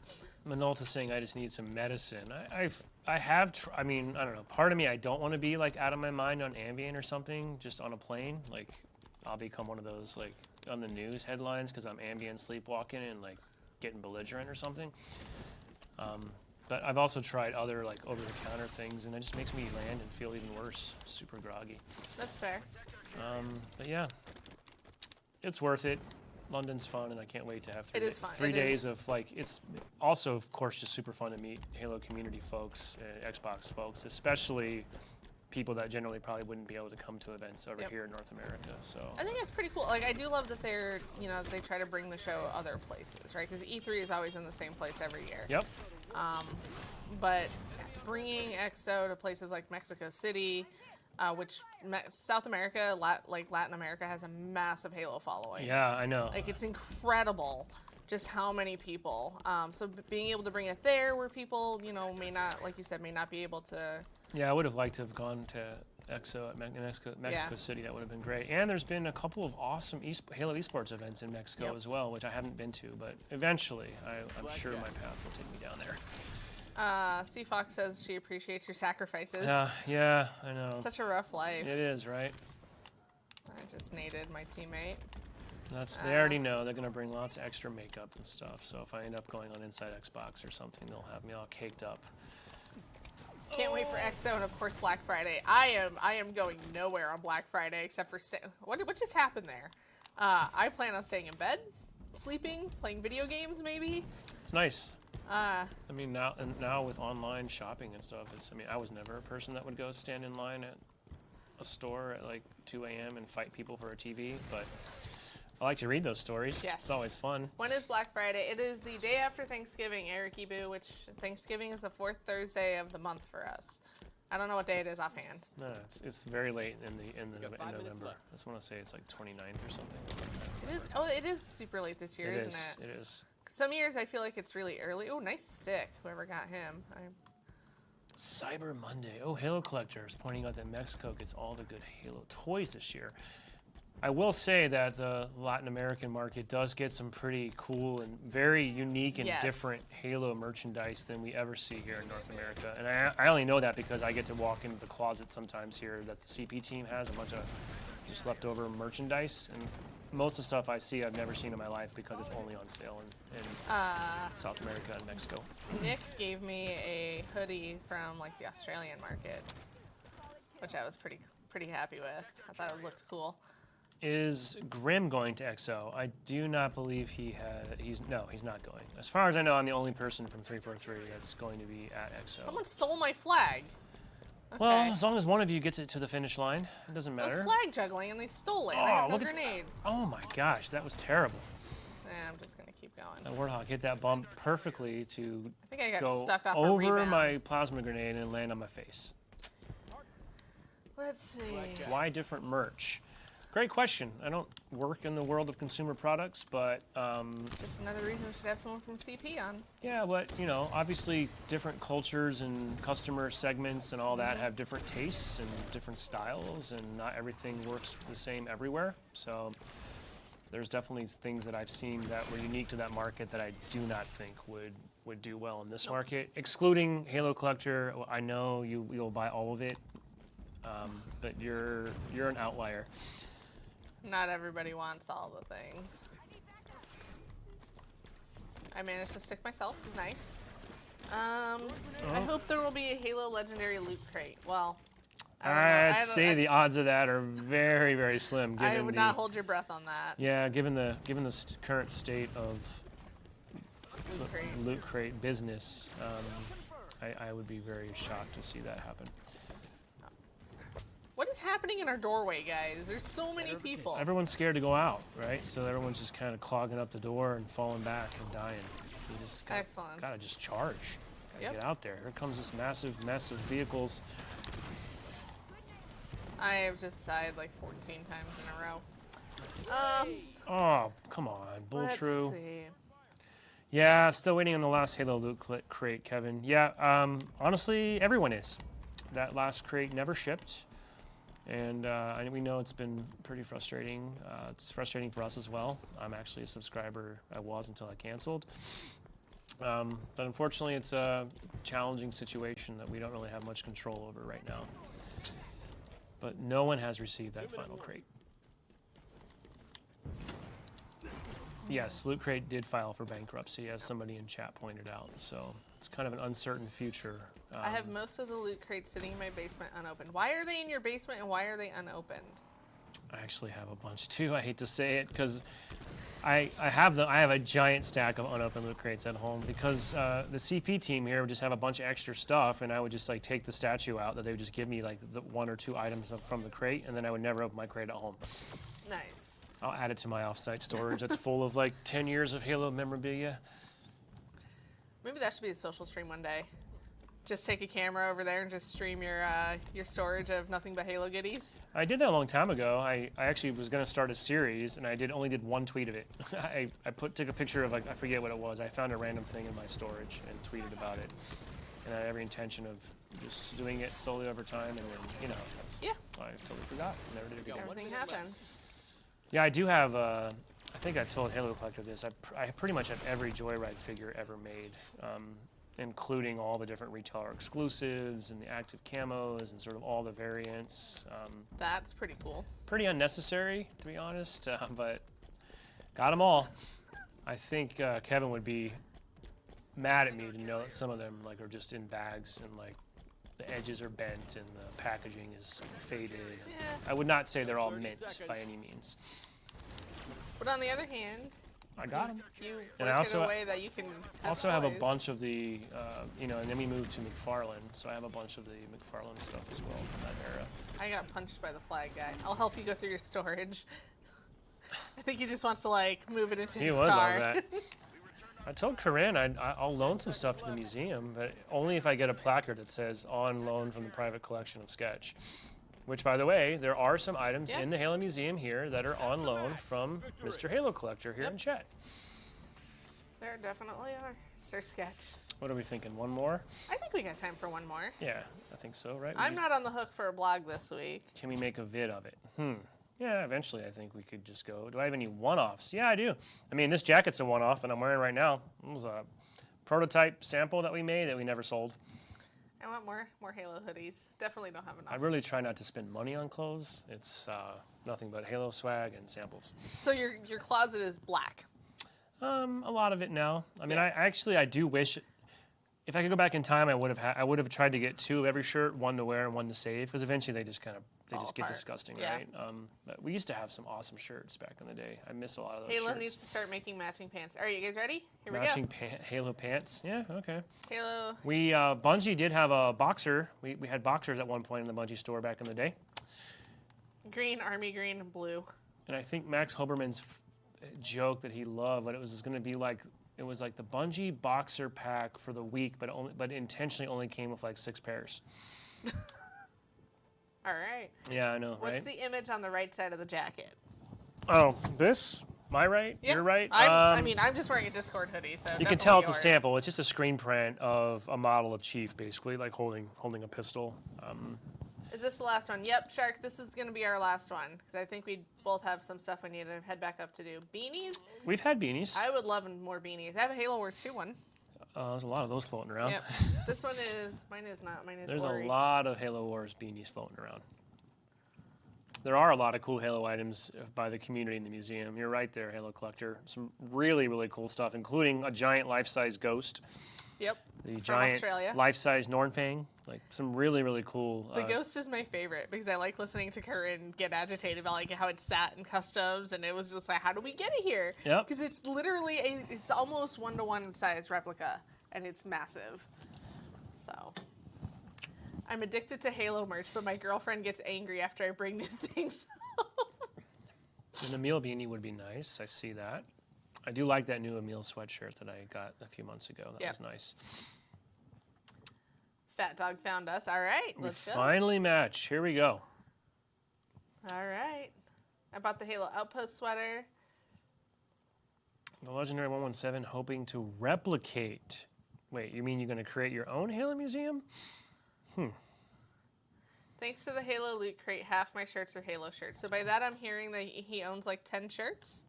Minolta's saying I just need some medicine. I mean, I don't know. Part of me, I don't want to be out of my mind on Ambien or something, just on a plane. I'll become one of those on the news headlines because I'm Ambien sleepwalking and getting belligerent or something. But I've also tried other over-the-counter things, and it just makes me land and feel even worse. Super groggy. That's fair. But yeah, it's worth it. London's fun, and I can't wait to have It is fun. 3 It days is. of it's also of course just super fun to meet Halo community folks, Xbox folks, especially people that generally probably wouldn't be able to come to events over Yep. here in North America. So I think it's pretty cool. I do love that they're, they try to bring the show other places, right? Because E3 is always in the same place every year. yep, But bringing EXO to places like Mexico City, which South America, like Latin America, has a massive Halo following. Yeah, I know. Like, it's incredible just how many people. So being able to bring it there where people, you know, may not, like you said, may not be able to. Yeah, I would have liked to have gone to EXO at Mexico City. That would have been great. And there's been a couple of awesome Halo esports events in Mexico as well, which I haven't been to, but eventually I'm sure my path will take me down there. C Fox says she appreciates your sacrifices. Yeah, I know. Such a rough life. It is, right? I just naded my teammate. They already know they're gonna bring lots of extra makeup and stuff. So if I end up going on Inside Xbox or something, they'll have me all caked up. Can't wait for EXO and of course Black Friday. I am going nowhere on Black Friday except for what just happened there? I plan on staying in bed, sleeping, playing video games maybe. It's nice. I mean now with online shopping and stuff, I was never a person that would go stand in line at a store at like 2 a.m. and fight people for a TV, but I like to read those stories. Yes. It's always fun. When is Black Friday? It is the day after Thanksgiving, Eric Boo, which Thanksgiving is the 4th Thursday of the month for us. I don't know what day it is offhand. No, it's very late in November. left. I just want to say it's like 29th or something. It is. Oh, it is super late this year, isn't it? It is. Some years I feel like it's really early. Oh, nice stick. Whoever got him. Cyber Monday. Oh, Halo collectors pointing out that Mexico gets all the good Halo toys this year. I will say that the Latin American market does get some pretty cool and very unique and different Halo merchandise than we ever see here in North America. And I only know that because I get to walk into the closet sometimes here that the CP team has a bunch of just leftover merchandise. And most of the stuff I see I've never seen in my life because it's only on sale in South America and Mexico. Nick gave me a hoodie from like the Australian markets, which I was pretty happy with. I thought it looked cool. Is Grim going to EXO? I do not believe he's not going. As far as I know, I'm the only person from 343 that's going to be at EXO. Someone stole my flag. Okay. Well, as long as one of you gets it to the finish line, it doesn't I was matter. flag juggling and they stole it. I have no grenades. Oh my gosh, that was terrible. I'm just gonna keep going. That Warthog hit that bump perfectly to I think I got go stuck off a over rebound. my plasma grenade and land on my face. Let's see. Why different merch? Great question. I don't work in the world of consumer products, but Just another reason we should have someone from CP on. yeah, but you know, obviously different cultures and customer segments and all that have different tastes and different styles, and not everything works the same everywhere. So there's definitely things that I've seen that were unique to that market that I do not think would do well in this market. Excluding Halo Collector, I know you'll buy all of it, but you're an outlier. Not everybody wants all the things. I managed to stick myself. Nice. I hope there will be a Halo Legendary loot crate. Well, I don't know. I'd say the odds of that are very, very slim. Given I would not hold your breath on that. Yeah, given the current state of loot crate business, I would be very shocked to see that happen. What is happening in our doorway, guys? There's so many people. Everyone's scared to go out, right? So everyone's just kind of clogging up the door and falling back and dying. You just gotta just charge. Gotta get out there. Here comes this massive vehicles. I have just died like 14 times in a row. Oh, come on, Bull Let's True. see. Yeah, still waiting on the last Halo loot crate, Kevin. Yeah, honestly, everyone is. That last crate never shipped. And we know it's been pretty frustrating. It's frustrating for us as well. I'm actually a subscriber. I was until I canceled. But unfortunately, it's a challenging situation that we don't really have much control over right now. But no one has received that final crate. Yes, Loot Crate did file for bankruptcy, as somebody in chat pointed out. So it's kind of an uncertain future. I have most of the loot crates sitting in my basement unopened. Why are they in your basement and why are they unopened? I actually have a bunch too. I hate to say it because I have a giant stack of unopened loot crates at home because the CP team here would just have a bunch of extra stuff, and I would just like take the statue out that they would just give me like the 1 or 2 items from the crate, and then I would never open my crate at home. Nice. I'll add it to my offsite storage that's full of like 10 years of Halo memorabilia. Maybe that should be the social stream one day. Just take a camera over there and just stream your storage of nothing but Halo goodies? I did that a long time ago. I actually was going to start a series, and I only did one tweet of it. I took a picture of, like, I forget what it was. I found a random thing in my storage and tweeted about it. And I had every intention of just doing it slowly over time, and then, you know, Yeah. I totally forgot. Never did it again. Everything happens. Yeah, I do have, I think I told Halo Collector this. I pretty much have every Joyride figure ever made, including all the different retailer exclusives and the active camos and sort of all the variants. That's pretty cool. Pretty unnecessary, to be honest, but got them all. I think Kevin would be mad at me to know that some of them like are just in bags and like the edges are bent and the packaging is faded. Yeah. I would not say they're all mint by any means. But on the other hand, I got them. you And work I also in a way that you can Also have a toys. bunch of the, you know, and then we moved to McFarlane, so I have a bunch of the McFarlane stuff as well from that era. I got punched by the flag guy. I'll help you go through your storage. I think he just wants to like move it into He his was car. on that. I told Corinne I'll loan some stuff to the museum, but only if I get a placard that says on loan from the private collection of Sketch. Which, by the way, there are some items Yeah. in the Halo Museum here that are on loan from Mr. Halo Collector here in chat. There definitely are. Sir Sketch. What are we thinking? One more? I think we got time for one more. Yeah, I think so, right? I'm not on the hook for a blog this week. Can we make a vid of it? Yeah, eventually I think we could just go. Do I have any one-offs? Yeah, I do. I mean, this jacket's a one-off, and I'm wearing it right now. It was a prototype sample that we made that we never sold. I want more Halo hoodies. Definitely don't have enough. I really try not to spend money on clothes. It's nothing but Halo swag and samples. So your closet is black. A lot of it now. I mean, Yeah. I do wish, if I could go back in time, I would have tried to get two of every shirt, one to wear and one to save, because eventually they just Fall get apart. disgusting, Yeah. right? But we used to have some awesome shirts back in the day. I miss a lot of those Halo shirts. needs to start making matching pants. All right, you guys ready? Here Matching we Halo pants. Yeah, okay. go. Halo. We Bungie did have a boxer. We had boxers at one point in the Bungie store back in the day, Green, army green, and blue. and I think Max Hoberman's joke that he loved, but it was going to be like it was like the Bungie boxer pack for the week, but intentionally only came with like 6 pairs. All right. Yeah, I know, What's right? the image on the right side of the jacket? Oh, this? My right? Yeah, Your right? I mean, I'm just wearing a Discord hoodie, so you can tell it's a sample. It's just a screen print of a model of Chief, basically, like holding a pistol. Is this the last one? Yep, Shark, this is going to be our last one, because I think we both have some stuff we need to head back up to do. Beanies? We've had beanies. I would love more beanies. I have a Halo Wars 2 one. There's a lot of those floating around. Yep. This one is, mine is not. Mine is There's Ori. a lot of Halo Wars beanies floating around. There are a lot of cool Halo items by the community in the museum. You're right there, Halo Collector. Some really, really cool stuff, including a giant life-size ghost. Yep. The From giant Australia. life-size Nornfang. Like some really, really cool. The ghost is my favorite because I like listening to Corinne get agitated about like how it sat in customs, and it was just like, how do we get it here? Yep. Because it's literally it's almost 1-to-1 size replica, and it's massive. So I'm addicted to Halo merch, but my girlfriend gets angry after I bring new things. An Emil beanie would be nice. I see that. I do like that new Emil sweatshirt that I got a few months ago. That Yep. was nice. Fat Dog found us. All right, We let's go. finally match. Here we go. All right. I bought the Halo Outpost sweater. The Legendary 117 hoping to replicate. Wait, you mean you're going to create your own Halo museum? Thanks to the Halo Loot Crate, half my shirts are Halo shirts. So by that, I'm hearing that he owns like 10 shirts.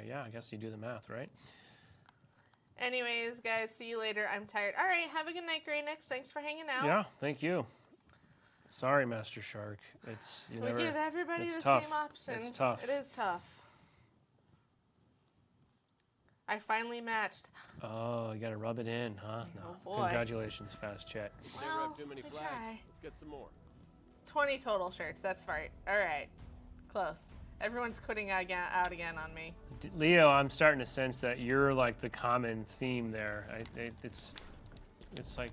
Yeah, I guess you do the math, right? Anyways, guys, see you later. I'm tired. All right, have a good night, Grey Nix. Thanks for hanging out. Yeah, thank you. Sorry, Master Shark. It's We give everybody it's the tough. same options. It's tough. It is tough. I finally matched. Oh, you got to rub it in, huh? No. Oh, boy. Congratulations, Fast Chat. Never Well, have too many I flags. try. Let's get some more. 20 total shirts. That's right. All right. Close. Everyone's quitting out again on me. Leo, I'm starting to sense that you're like the common theme there. It's like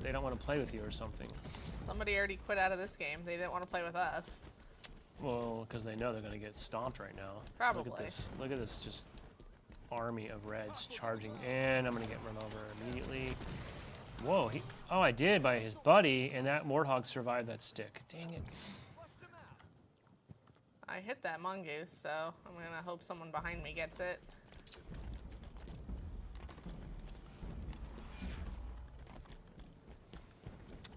they don't want to play with you or something. Somebody already quit out of this game. They didn't want to play with us. Well, because they know they're going to get stomped right now. Probably. Look at this. Look at this just army of Reds charging in. I'm going to get run over immediately. Whoa, oh, I did by his buddy, and that Warthog survived that stick. Dang it. I hit that mongoose, so I'm gonna hope someone behind me gets it.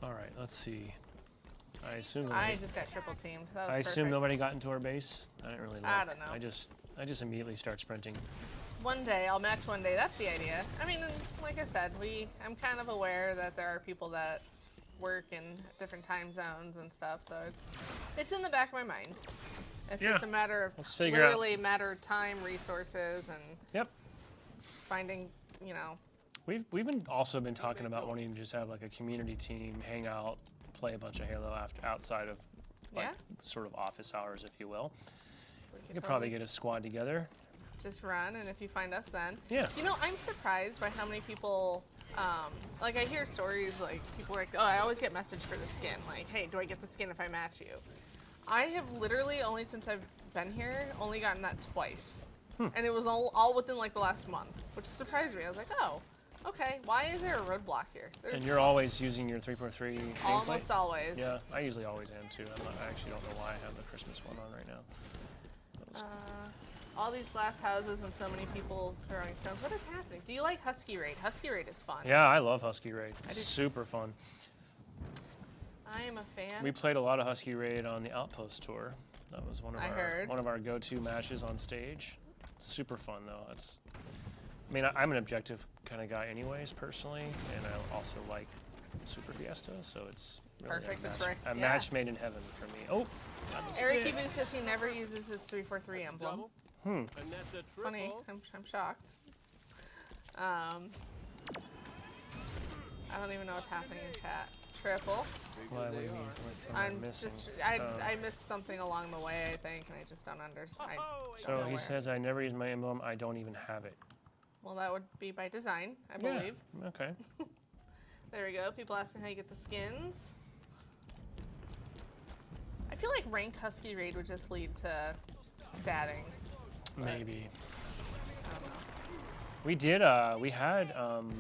All right, let's see. I assume I just got triple teamed. That was I assume perfect. nobody got into our base. I didn't really look. I don't know. I just immediately start sprinting. One day, I'll match one day. That's the idea. I mean, like I said, I'm kind of aware that there are people that work in different time zones and stuff, so it's in the back of my mind. It's just a matter of literally matter of time, resources, and Yep. finding, you know. We've been also been talking about wanting to just have like a community team, hang out, play a bunch of Halo outside of like sort of office hours, if you will. We could probably get a squad together. Just run, and if you find us, then. Yeah. You know, I'm surprised by how many people. Like I hear stories like people are like, oh, I always get message for the skin. Like, hey, do I get the skin if I match you? I have literally only since I've been here only gotten that twice, and it was all within like the last month, which surprised me. I was like, oh, okay. Why is there a roadblock here? And you're always using your 343 gameplay? Almost always. Yeah, I usually always am too. I actually don't know why I have the Christmas one on right now. All these glass houses and so many people throwing stones. What is happening? Do you like Husky Raid? Husky Raid is fun. Yeah, I love Husky Raid. It's super fun. I am a fan. We played a lot of Husky Raid on the Outpost tour. That was one of our go-to matches on stage. Super fun though. I mean, I'm an objective kind of guy anyways, personally, and I also like Super Fiesta, so it's really Perfect. a match made in heaven for me. Oh, Eric Ibu says he never uses his 343 emblem. And that's a triple. Funny. I'm shocked. I don't even know what's happening in chat. Triple. Why would you? I'm just I missed something along the way, I think, and I just don't understand. So he says I never use my emblem. I don't even have it. Well, that would be by design, I believe. Yeah. Okay. There we go. People asking how you get the skins. I feel like ranked Husky Raid would just lead to statting. Maybe. I don't know. We did. We had. I'm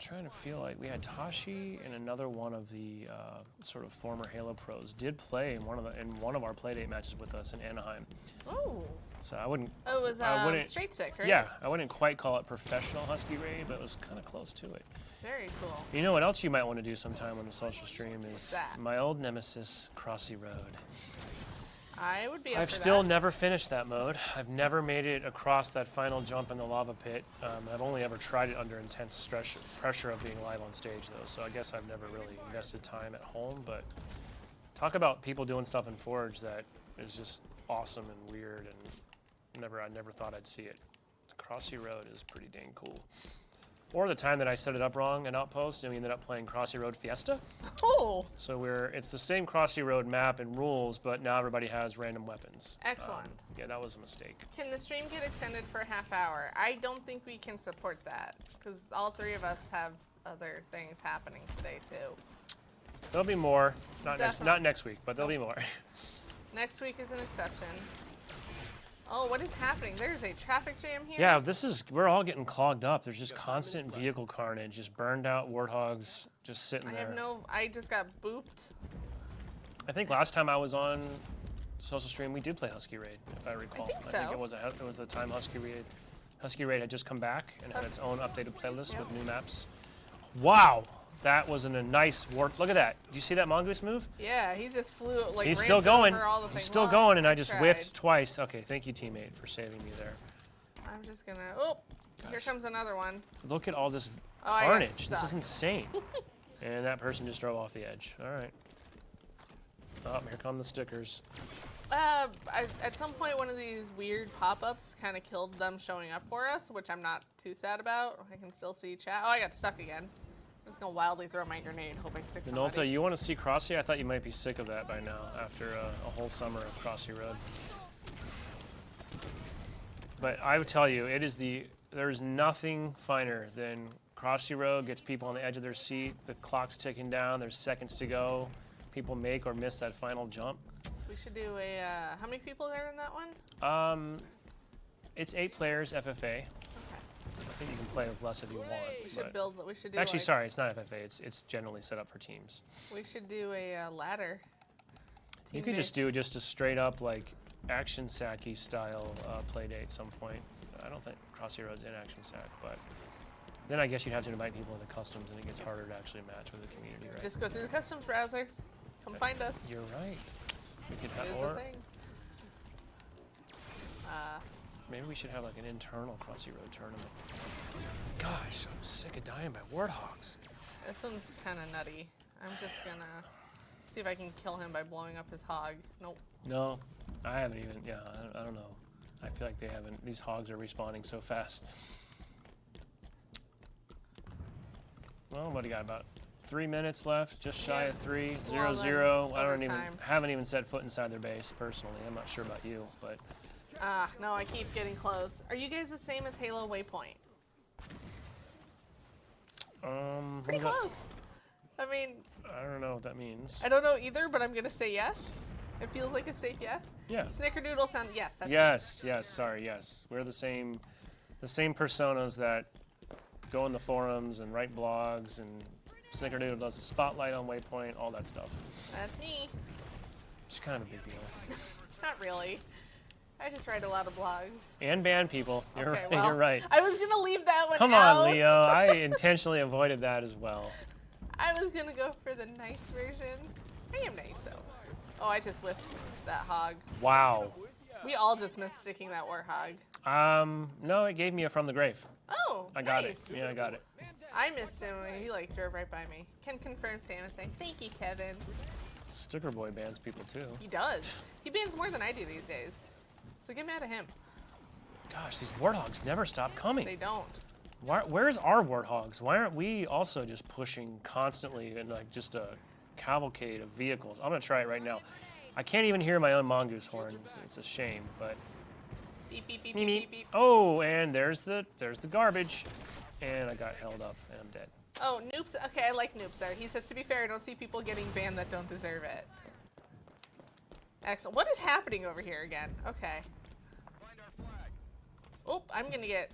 trying to feel like we had Tashi and another one of the sort of former Halo pros did play in one of our playdate matches with us in Anaheim. Oh. So I wouldn't. Oh, it was straight stick, right? Yeah, I wouldn't quite call it professional Husky Raid, but it was kind of close to it. Very cool. You know what else you might want to do sometime on the social stream is that? my old nemesis, Crossy Road. I would be up I've for still that. never finished that mode. I've never made it across that final jump in the lava pit. I've only ever tried it under intense pressure of being live on stage, though, so I guess I've never really invested time at home. But talk about people doing stuff in Forge that is just awesome and weird, and I never thought I'd see it. Crossy Road is pretty dang cool. Or the time that I set it up wrong in Outpost, and we ended up playing Crossy Road Fiesta. Oh! So it's the same Crossy Road map and rules, but now everybody has random weapons. Excellent. Yeah, that was a mistake. Can the stream get extended for a half hour? I don't think we can support that, because all three of us have other things happening today, too. There'll be more. Not next week, but there'll be more. Next week is an exception. Oh, what is happening? There's a traffic jam here? Yeah, we're all getting clogged up. There's just constant vehicle carnage, just burned out Warthogs just sitting there. I just got booped. I think last time I was on Social Stream, we did play Husky Raid, if I recall. I think so. I think it was the time Husky Raid had just come back and had its own updated playlist with new maps. Wow! That was a nice warp. Look at that. Do you see that mongoose move? Yeah, he just flew like. He's still going. All the He's things. still going, and I just whiffed twice. Okay, thank you, teammate, for saving me there. I'm just gonna. Oh, here comes another one. Look at all this I got carnage. stuck. This is insane. And that person just drove off the edge. All right. Oh, here come the stickers. At some point, one of these weird pop-ups kind of killed them showing up for us, which I'm not too sad about. I can still see chat. Oh, I got stuck again. I'm just gonna wildly throw my grenade. Hope I stick somebody. Minolta, you want to see Crossy? I thought you might be sick of that by now after a whole summer of Crossy Road. But I would tell you, there's nothing finer than Crossy Road gets people on the edge of their seat. The clock's ticking down. There's seconds to go. People make or miss that final jump. We should do how many people are in that one? It's 8 players FFA. Okay. I think you can play with less if you want. We should but- build. We should do. Actually, like, sorry, it's not FFA. It's generally set up for teams. We should do a ladder. You could just do just a straight up like Action Sacky style play date at some point. I don't think Cross Heroes in Action Sack, but then I guess you'd have to invite people into customs, and it gets harder to actually match with the community, right? Just go through the customs browser. Come find us. You're right. We could It have, is a or thing. maybe we should have like an internal Cross Hero tournament. Gosh, I'm sick of dying by warthogs. This one's kind of nutty. I'm just gonna see if I can kill him by blowing up his hog. Nope. No, I haven't even. Yeah, I don't know. I feel like they haven't. These hogs are respawning so fast. Well, what do you got? About 3 minutes left, just shy Yeah. of 3, Well, 0-0. then, I don't even overtime. haven't even set foot inside their base personally. I'm not sure about you, but No, I keep getting close. Are you guys the same as Halo Waypoint? Pretty who's that? close. I mean, I don't know what that means. I don't know either, but I'm gonna say yes. It feels like a safe yes. Yeah. Snickerdoodle sound yes. That's Yes, yes. Sorry, yes. We're the same personas that go in the forums and write blogs, and Snickerdoodle does a spotlight on Waypoint, all that stuff. That's me. It's kind of a big deal. Not really. I just write a lot of blogs. And ban people. You're Okay, right. well, You're right. I was gonna leave that one Come out. on, Leo. I intentionally avoided that as well. I was gonna go for the nice version. I am nice though. Oh, I just whiffed that hog. Wow. We all just missed sticking that warthog. No, it gave me a from the grave. Oh, I got nice. it. Yeah, I got it. I missed him when he like drove right by me. Can confirm Sam is nice. Thank you, Kevin. Sticker Boy bans people too. He does. He bans more than I do these days. So get mad at him. Gosh, these warthogs never stop coming. They don't. Where's our warthogs? Why aren't we also just pushing constantly in like just a cavalcade of vehicles? I'm gonna try it right now. I can't even hear my own mongoose horn. It's a shame, but Beep beep beep meep, beep meep. beep beep. Oh, and there's the garbage, and I got held up and I'm dead. Oh, Noops. Okay, I like Noopsar. He says, to be fair, I don't see people getting banned that don't deserve it. Excellent. What is happening over here again? Okay. Oh, I'm gonna get.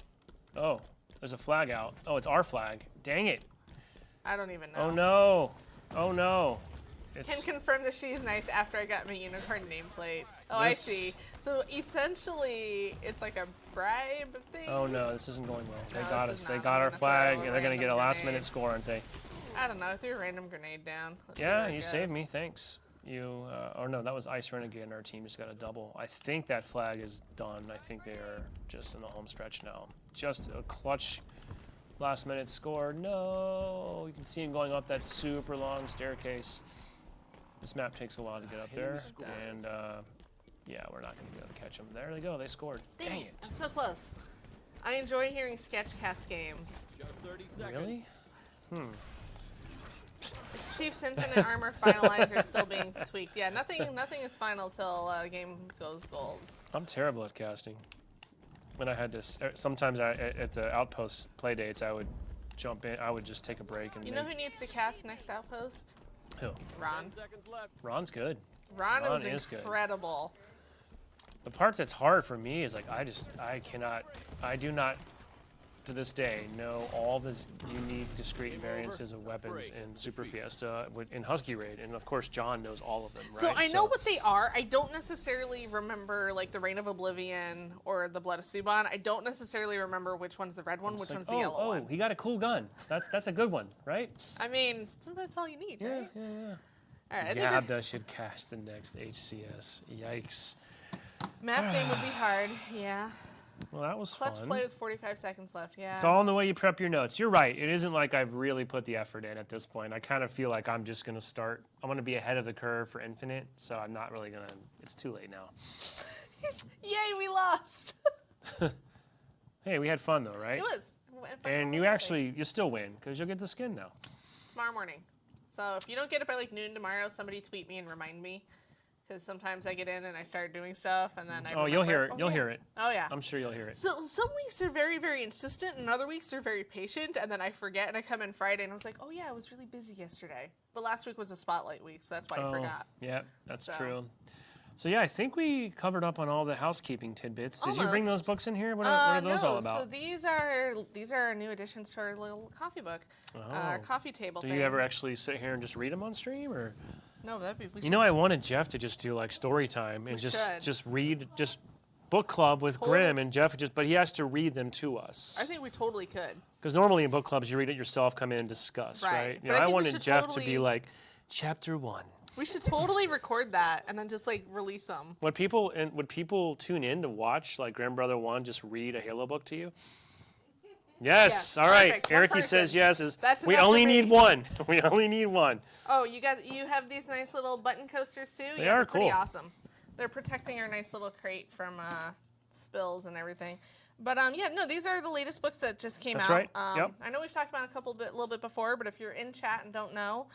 Oh, there's a flag out. Oh, it's our flag. Dang it. I don't even know. Oh no. Oh no. Can It's confirm that she's nice after I got my unicorn nameplate. Oh, I This- see. So essentially, it's like a bribe thing. oh no, this isn't going well. They No, got this us. is They not. got I'm our gonna flag, throw a and they're gonna get a random last grenade. minute score, aren't they? I don't know. I threw a random grenade down. Let's see Yeah, where it you saved goes. me. Thanks. You. Oh no, that was Ice Renegade, and our team just got a double. I think that flag is done. I think they are just in the home stretch now. Just a clutch last minute score. No, you can see him going up that super long staircase. This map takes a while to get up there, It and does. yeah, we're not going to be able to catch them. There they go. They scored. Dang it. I'm so close. I enjoy hearing Sketchcast games. Just 30 seconds. Really? Is Chief's Infinite Armor Finalizer still being tweaked? Yeah, nothing is final till the game goes gold. I'm terrible at casting. When I had to, sometimes at the outpost play dates, I would jump in. I would just take a break and. You know who needs to cast next outpost? Who? Ron. 10 seconds left. Ron's good. Ron was is good. incredible. The part that's hard for me is like I do not, to this day, know all the unique, discrete variances of weapons in Super Fiesta, in Husky Raid, and of course John knows all of them. Right? So I know what they are. I don't necessarily remember like the Reign of Oblivion or the Blood of Suban. I don't necessarily remember which one's the red one, which It's like, one's the yellow oh, one. he got a cool gun. That's a good one, right? I mean, sometimes that's all you need, right? Yeah. All right, I think Yabda should cast the next HCS. Yikes. map name would be hard. Yeah. Well, that was Clutch fun. play with 45 seconds left. Yeah. It's all in the way you prep your notes. You're right. It isn't like I've really put the effort in at this point. I kind of feel like I'm just going to start. I'm going to be ahead of the curve for Infinite, so I'm not really going to. It's too late now. Yay, we lost. Hey, we had fun though, right? It was. We went for And some you place. actually, you still win because you'll get the skin now. Tomorrow morning. So if you don't get it by like noon tomorrow, somebody tweet me and remind me. Because sometimes I get in and I start doing stuff and then I Oh, you'll hear it. remember, You'll yeah. hear it. Oh, yeah. I'm sure you'll hear it. So some weeks are very, very insistent, and other weeks are very patient, and then I forget, and I come in Friday, and I was like, oh yeah, I was really busy yesterday. But last week was a spotlight week, so that's why I forgot. Yeah, that's So. true. So yeah, I think we covered up on all the housekeeping tidbits. Did you bring those Almost. books in here? What are those No, all about? So these are new additions to our little coffee book, our coffee table Do thing. you ever actually sit here and just read them on stream, or? No, that'd be. You know, I wanted Jeff to just do like story time and just read book club with Grimm and Jeff but he has to read them to us. I think we totally could. Because normally in book clubs you read it yourself, come in and discuss, right? You know, I wanted Jeff to be like, chapter 1. We should totally record that and then just like release them. Would people tune in to watch like Grimm Brother 1 just read a Halo book to you? Yes. All right. Eric says yes. We only need one. We only need one. Oh, you have these nice little button coasters too? They are pretty cool. Awesome. They're protecting our nice little crate from spills and everything. But these are the latest books that just came out. That's right. Yep. I know we've talked about a little bit before, but if you're in chat and don't know,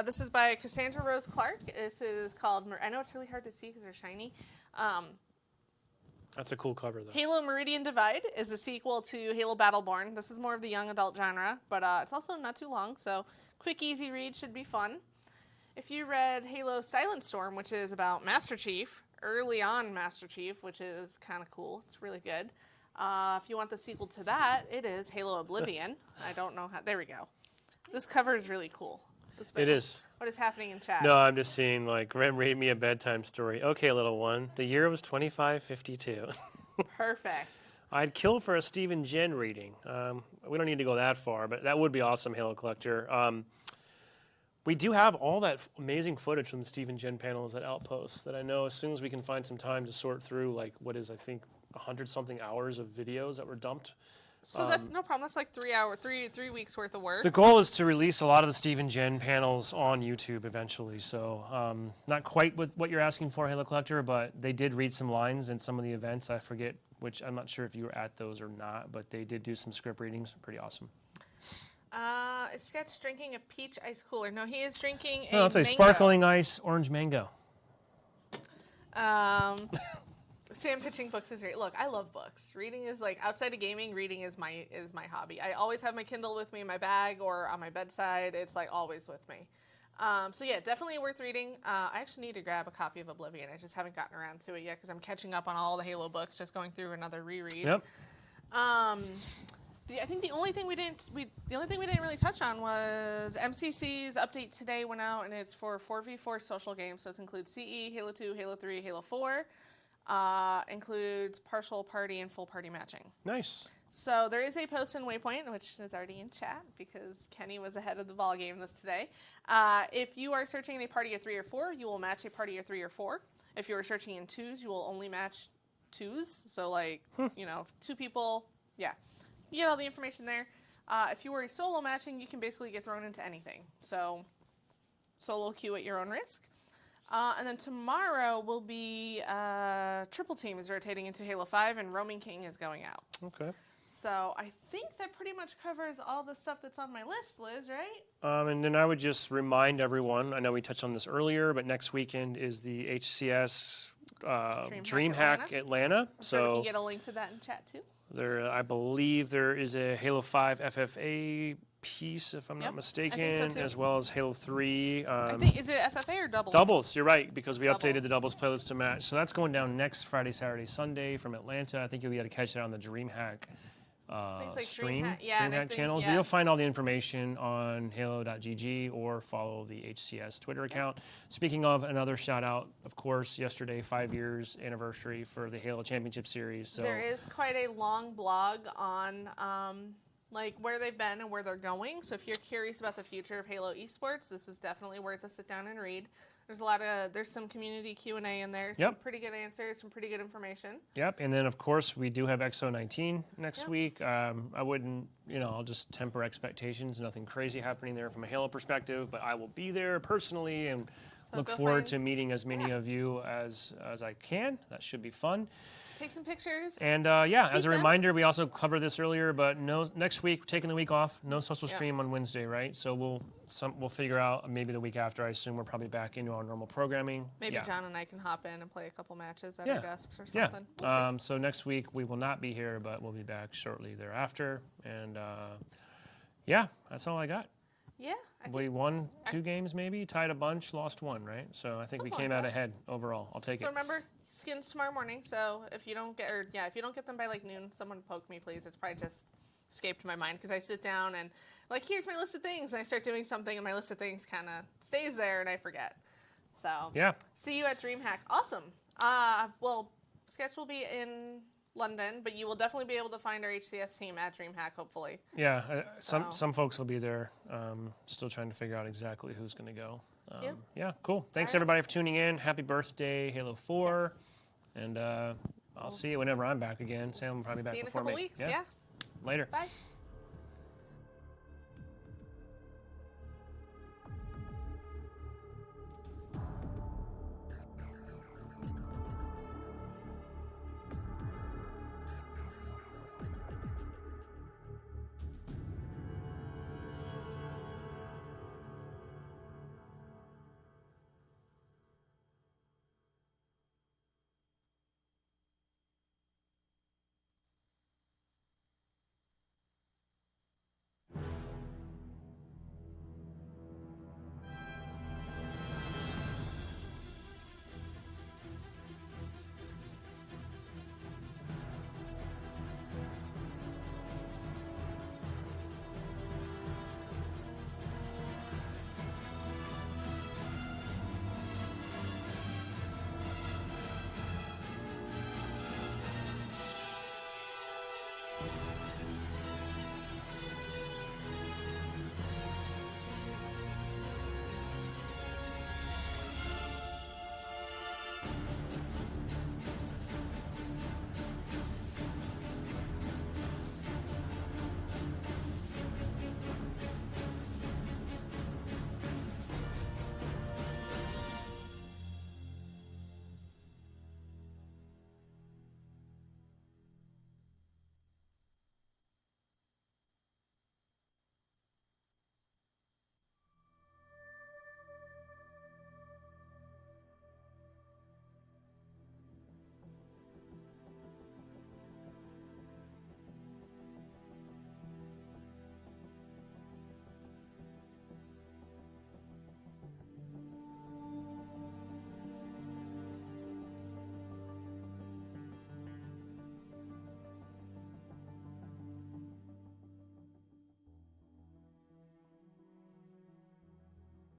this is by Cassandra Rose Clark. This is called, I know it's really hard to see because they're shiny. That's a cool cover, though. Halo Meridian Divide is a sequel to Halo Battleborn. This is more of the young adult genre, but it's also not too long, so quick, easy read should be fun. If you read Halo Silent Storm, which is about Master Chief, early on Master Chief, which is kind of cool. It's really good. If you want the sequel to that, it is Halo Oblivion. I don't know how. There we go. This cover is really cool. It is. What is happening in chat? No, I'm just seeing, like, read me a bedtime story. Okay, little one. The year was 2552. Perfect. I'd kill for a Stephen Jen reading. We don't need to go that far, but that would be awesome, Halo Collector. We do have all that amazing footage from the Stephen Jen panels at Outpost that I know as soon as we can find some time to sort through, like, what is, I think, 100-something hours of videos that were dumped. So that's no problem. That's like 3 weeks worth of work. The goal is to release a lot of the Stephen Jen panels on YouTube eventually. So not quite with what you're asking for, Halo Collector, but they did read some lines in some of the events. I forget which. I'm not sure if you were at those or not, but they did do some script readings. Pretty awesome. Is Sketch drinking a peach ice cooler? No, he is drinking a No, it's a sparkling ice orange mango. Sam pitching books is great. Look, I love books. Reading is like outside of gaming. Reading is my hobby. I always have my Kindle with me in my bag or on my bedside. It's like always with me. So yeah, definitely worth reading. I actually need to grab a copy of Oblivion. I just haven't gotten around to it yet because I'm catching up on all the Halo books. Just going through another reread. Yep. I think the only thing we didn't really touch on was MCC's update today went out, and it's for 4v4 social games. So it includes CE, Halo 2, Halo 3, Halo 4. Includes partial party and full party matching. Nice. So there is a post in Waypoint, which is already in chat because Kenny was ahead of the ball game this today. If you are searching a party of 3 or 4, you will match a party of 3 or 4. If you are searching in 2s, you will only match 2s. So like, 2 people, yeah. You get all the information there. If you are solo matching, you can basically get thrown into anything. So solo queue at your own risk. And then tomorrow will be Triple Team is rotating into Halo 5 and Roaming King is going out. Okay. So I think that pretty much covers all the stuff that's on my list, Liz, right? And then I would just remind everyone, I know we touched on this earlier, but next weekend is the HCS DreamHack Atlanta. So we can get a link to that in chat too. I believe there is a Halo 5 FFA piece, if I'm not mistaken, I think so too. as well as Halo 3. Is it FFA or doubles? Doubles, you're right, because we updated the doubles playlist to match. So that's going down next Friday, Saturday, Sunday from Atlanta. I think you'll be able to catch that on the DreamHack stream, DreamHack channels. But you'll find all the information on halo.gg or follow the HCS Twitter account. Speaking of, another shout out, of course, yesterday, 5 years anniversary for the Halo Championship Series. So there is quite a long blog on like where they've been and where they're going. So if you're curious about the future of Halo esports, this is definitely worth a sit down and read. There's some community Q&A in there, some pretty good answers, some pretty good information. Yep, and then of course we do have XO19 next week. I wouldn't, I'll just temper expectations. Nothing crazy happening there from a Halo perspective, but I will be there personally and look forward to meeting as many of you as I can. That should be fun. Take some pictures. And as a reminder, we also covered this earlier, but next week, taking the week off, no social stream on Wednesday, right? So we'll figure out maybe the week after. I assume we're probably back into our normal programming. Maybe John and I can hop in and play a couple matches at our desks or something. Yeah. We'll so next week we will not be here, but we'll be back shortly thereafter. And that's all I got. Yeah. We won 2 games maybe, tied a bunch, lost 1, right? So I think we Something came like out that. ahead overall. I'll take So it. remember, skins tomorrow morning. So if you don't get, if you don't get them by like noon, someone poke me, please. It's probably just escaped my mind because I sit down and like, here's my list of things, and I start doing something, and my list of things kind of stays there, and I forget. So Yeah. see you at DreamHack. Awesome. Well, Sketch will be in London, but you will definitely be able to find our HCS team at DreamHack, hopefully. Yeah, So- some folks will be there. Still trying to figure out exactly who's going to go. Yep. Yeah, cool. Thanks right. everybody for tuning in. Happy birthday, Halo 4. Yes. And I'll see you whenever I'm back again. Sam will probably be back See you in a before couple me. weeks. Yeah. Later. Bye.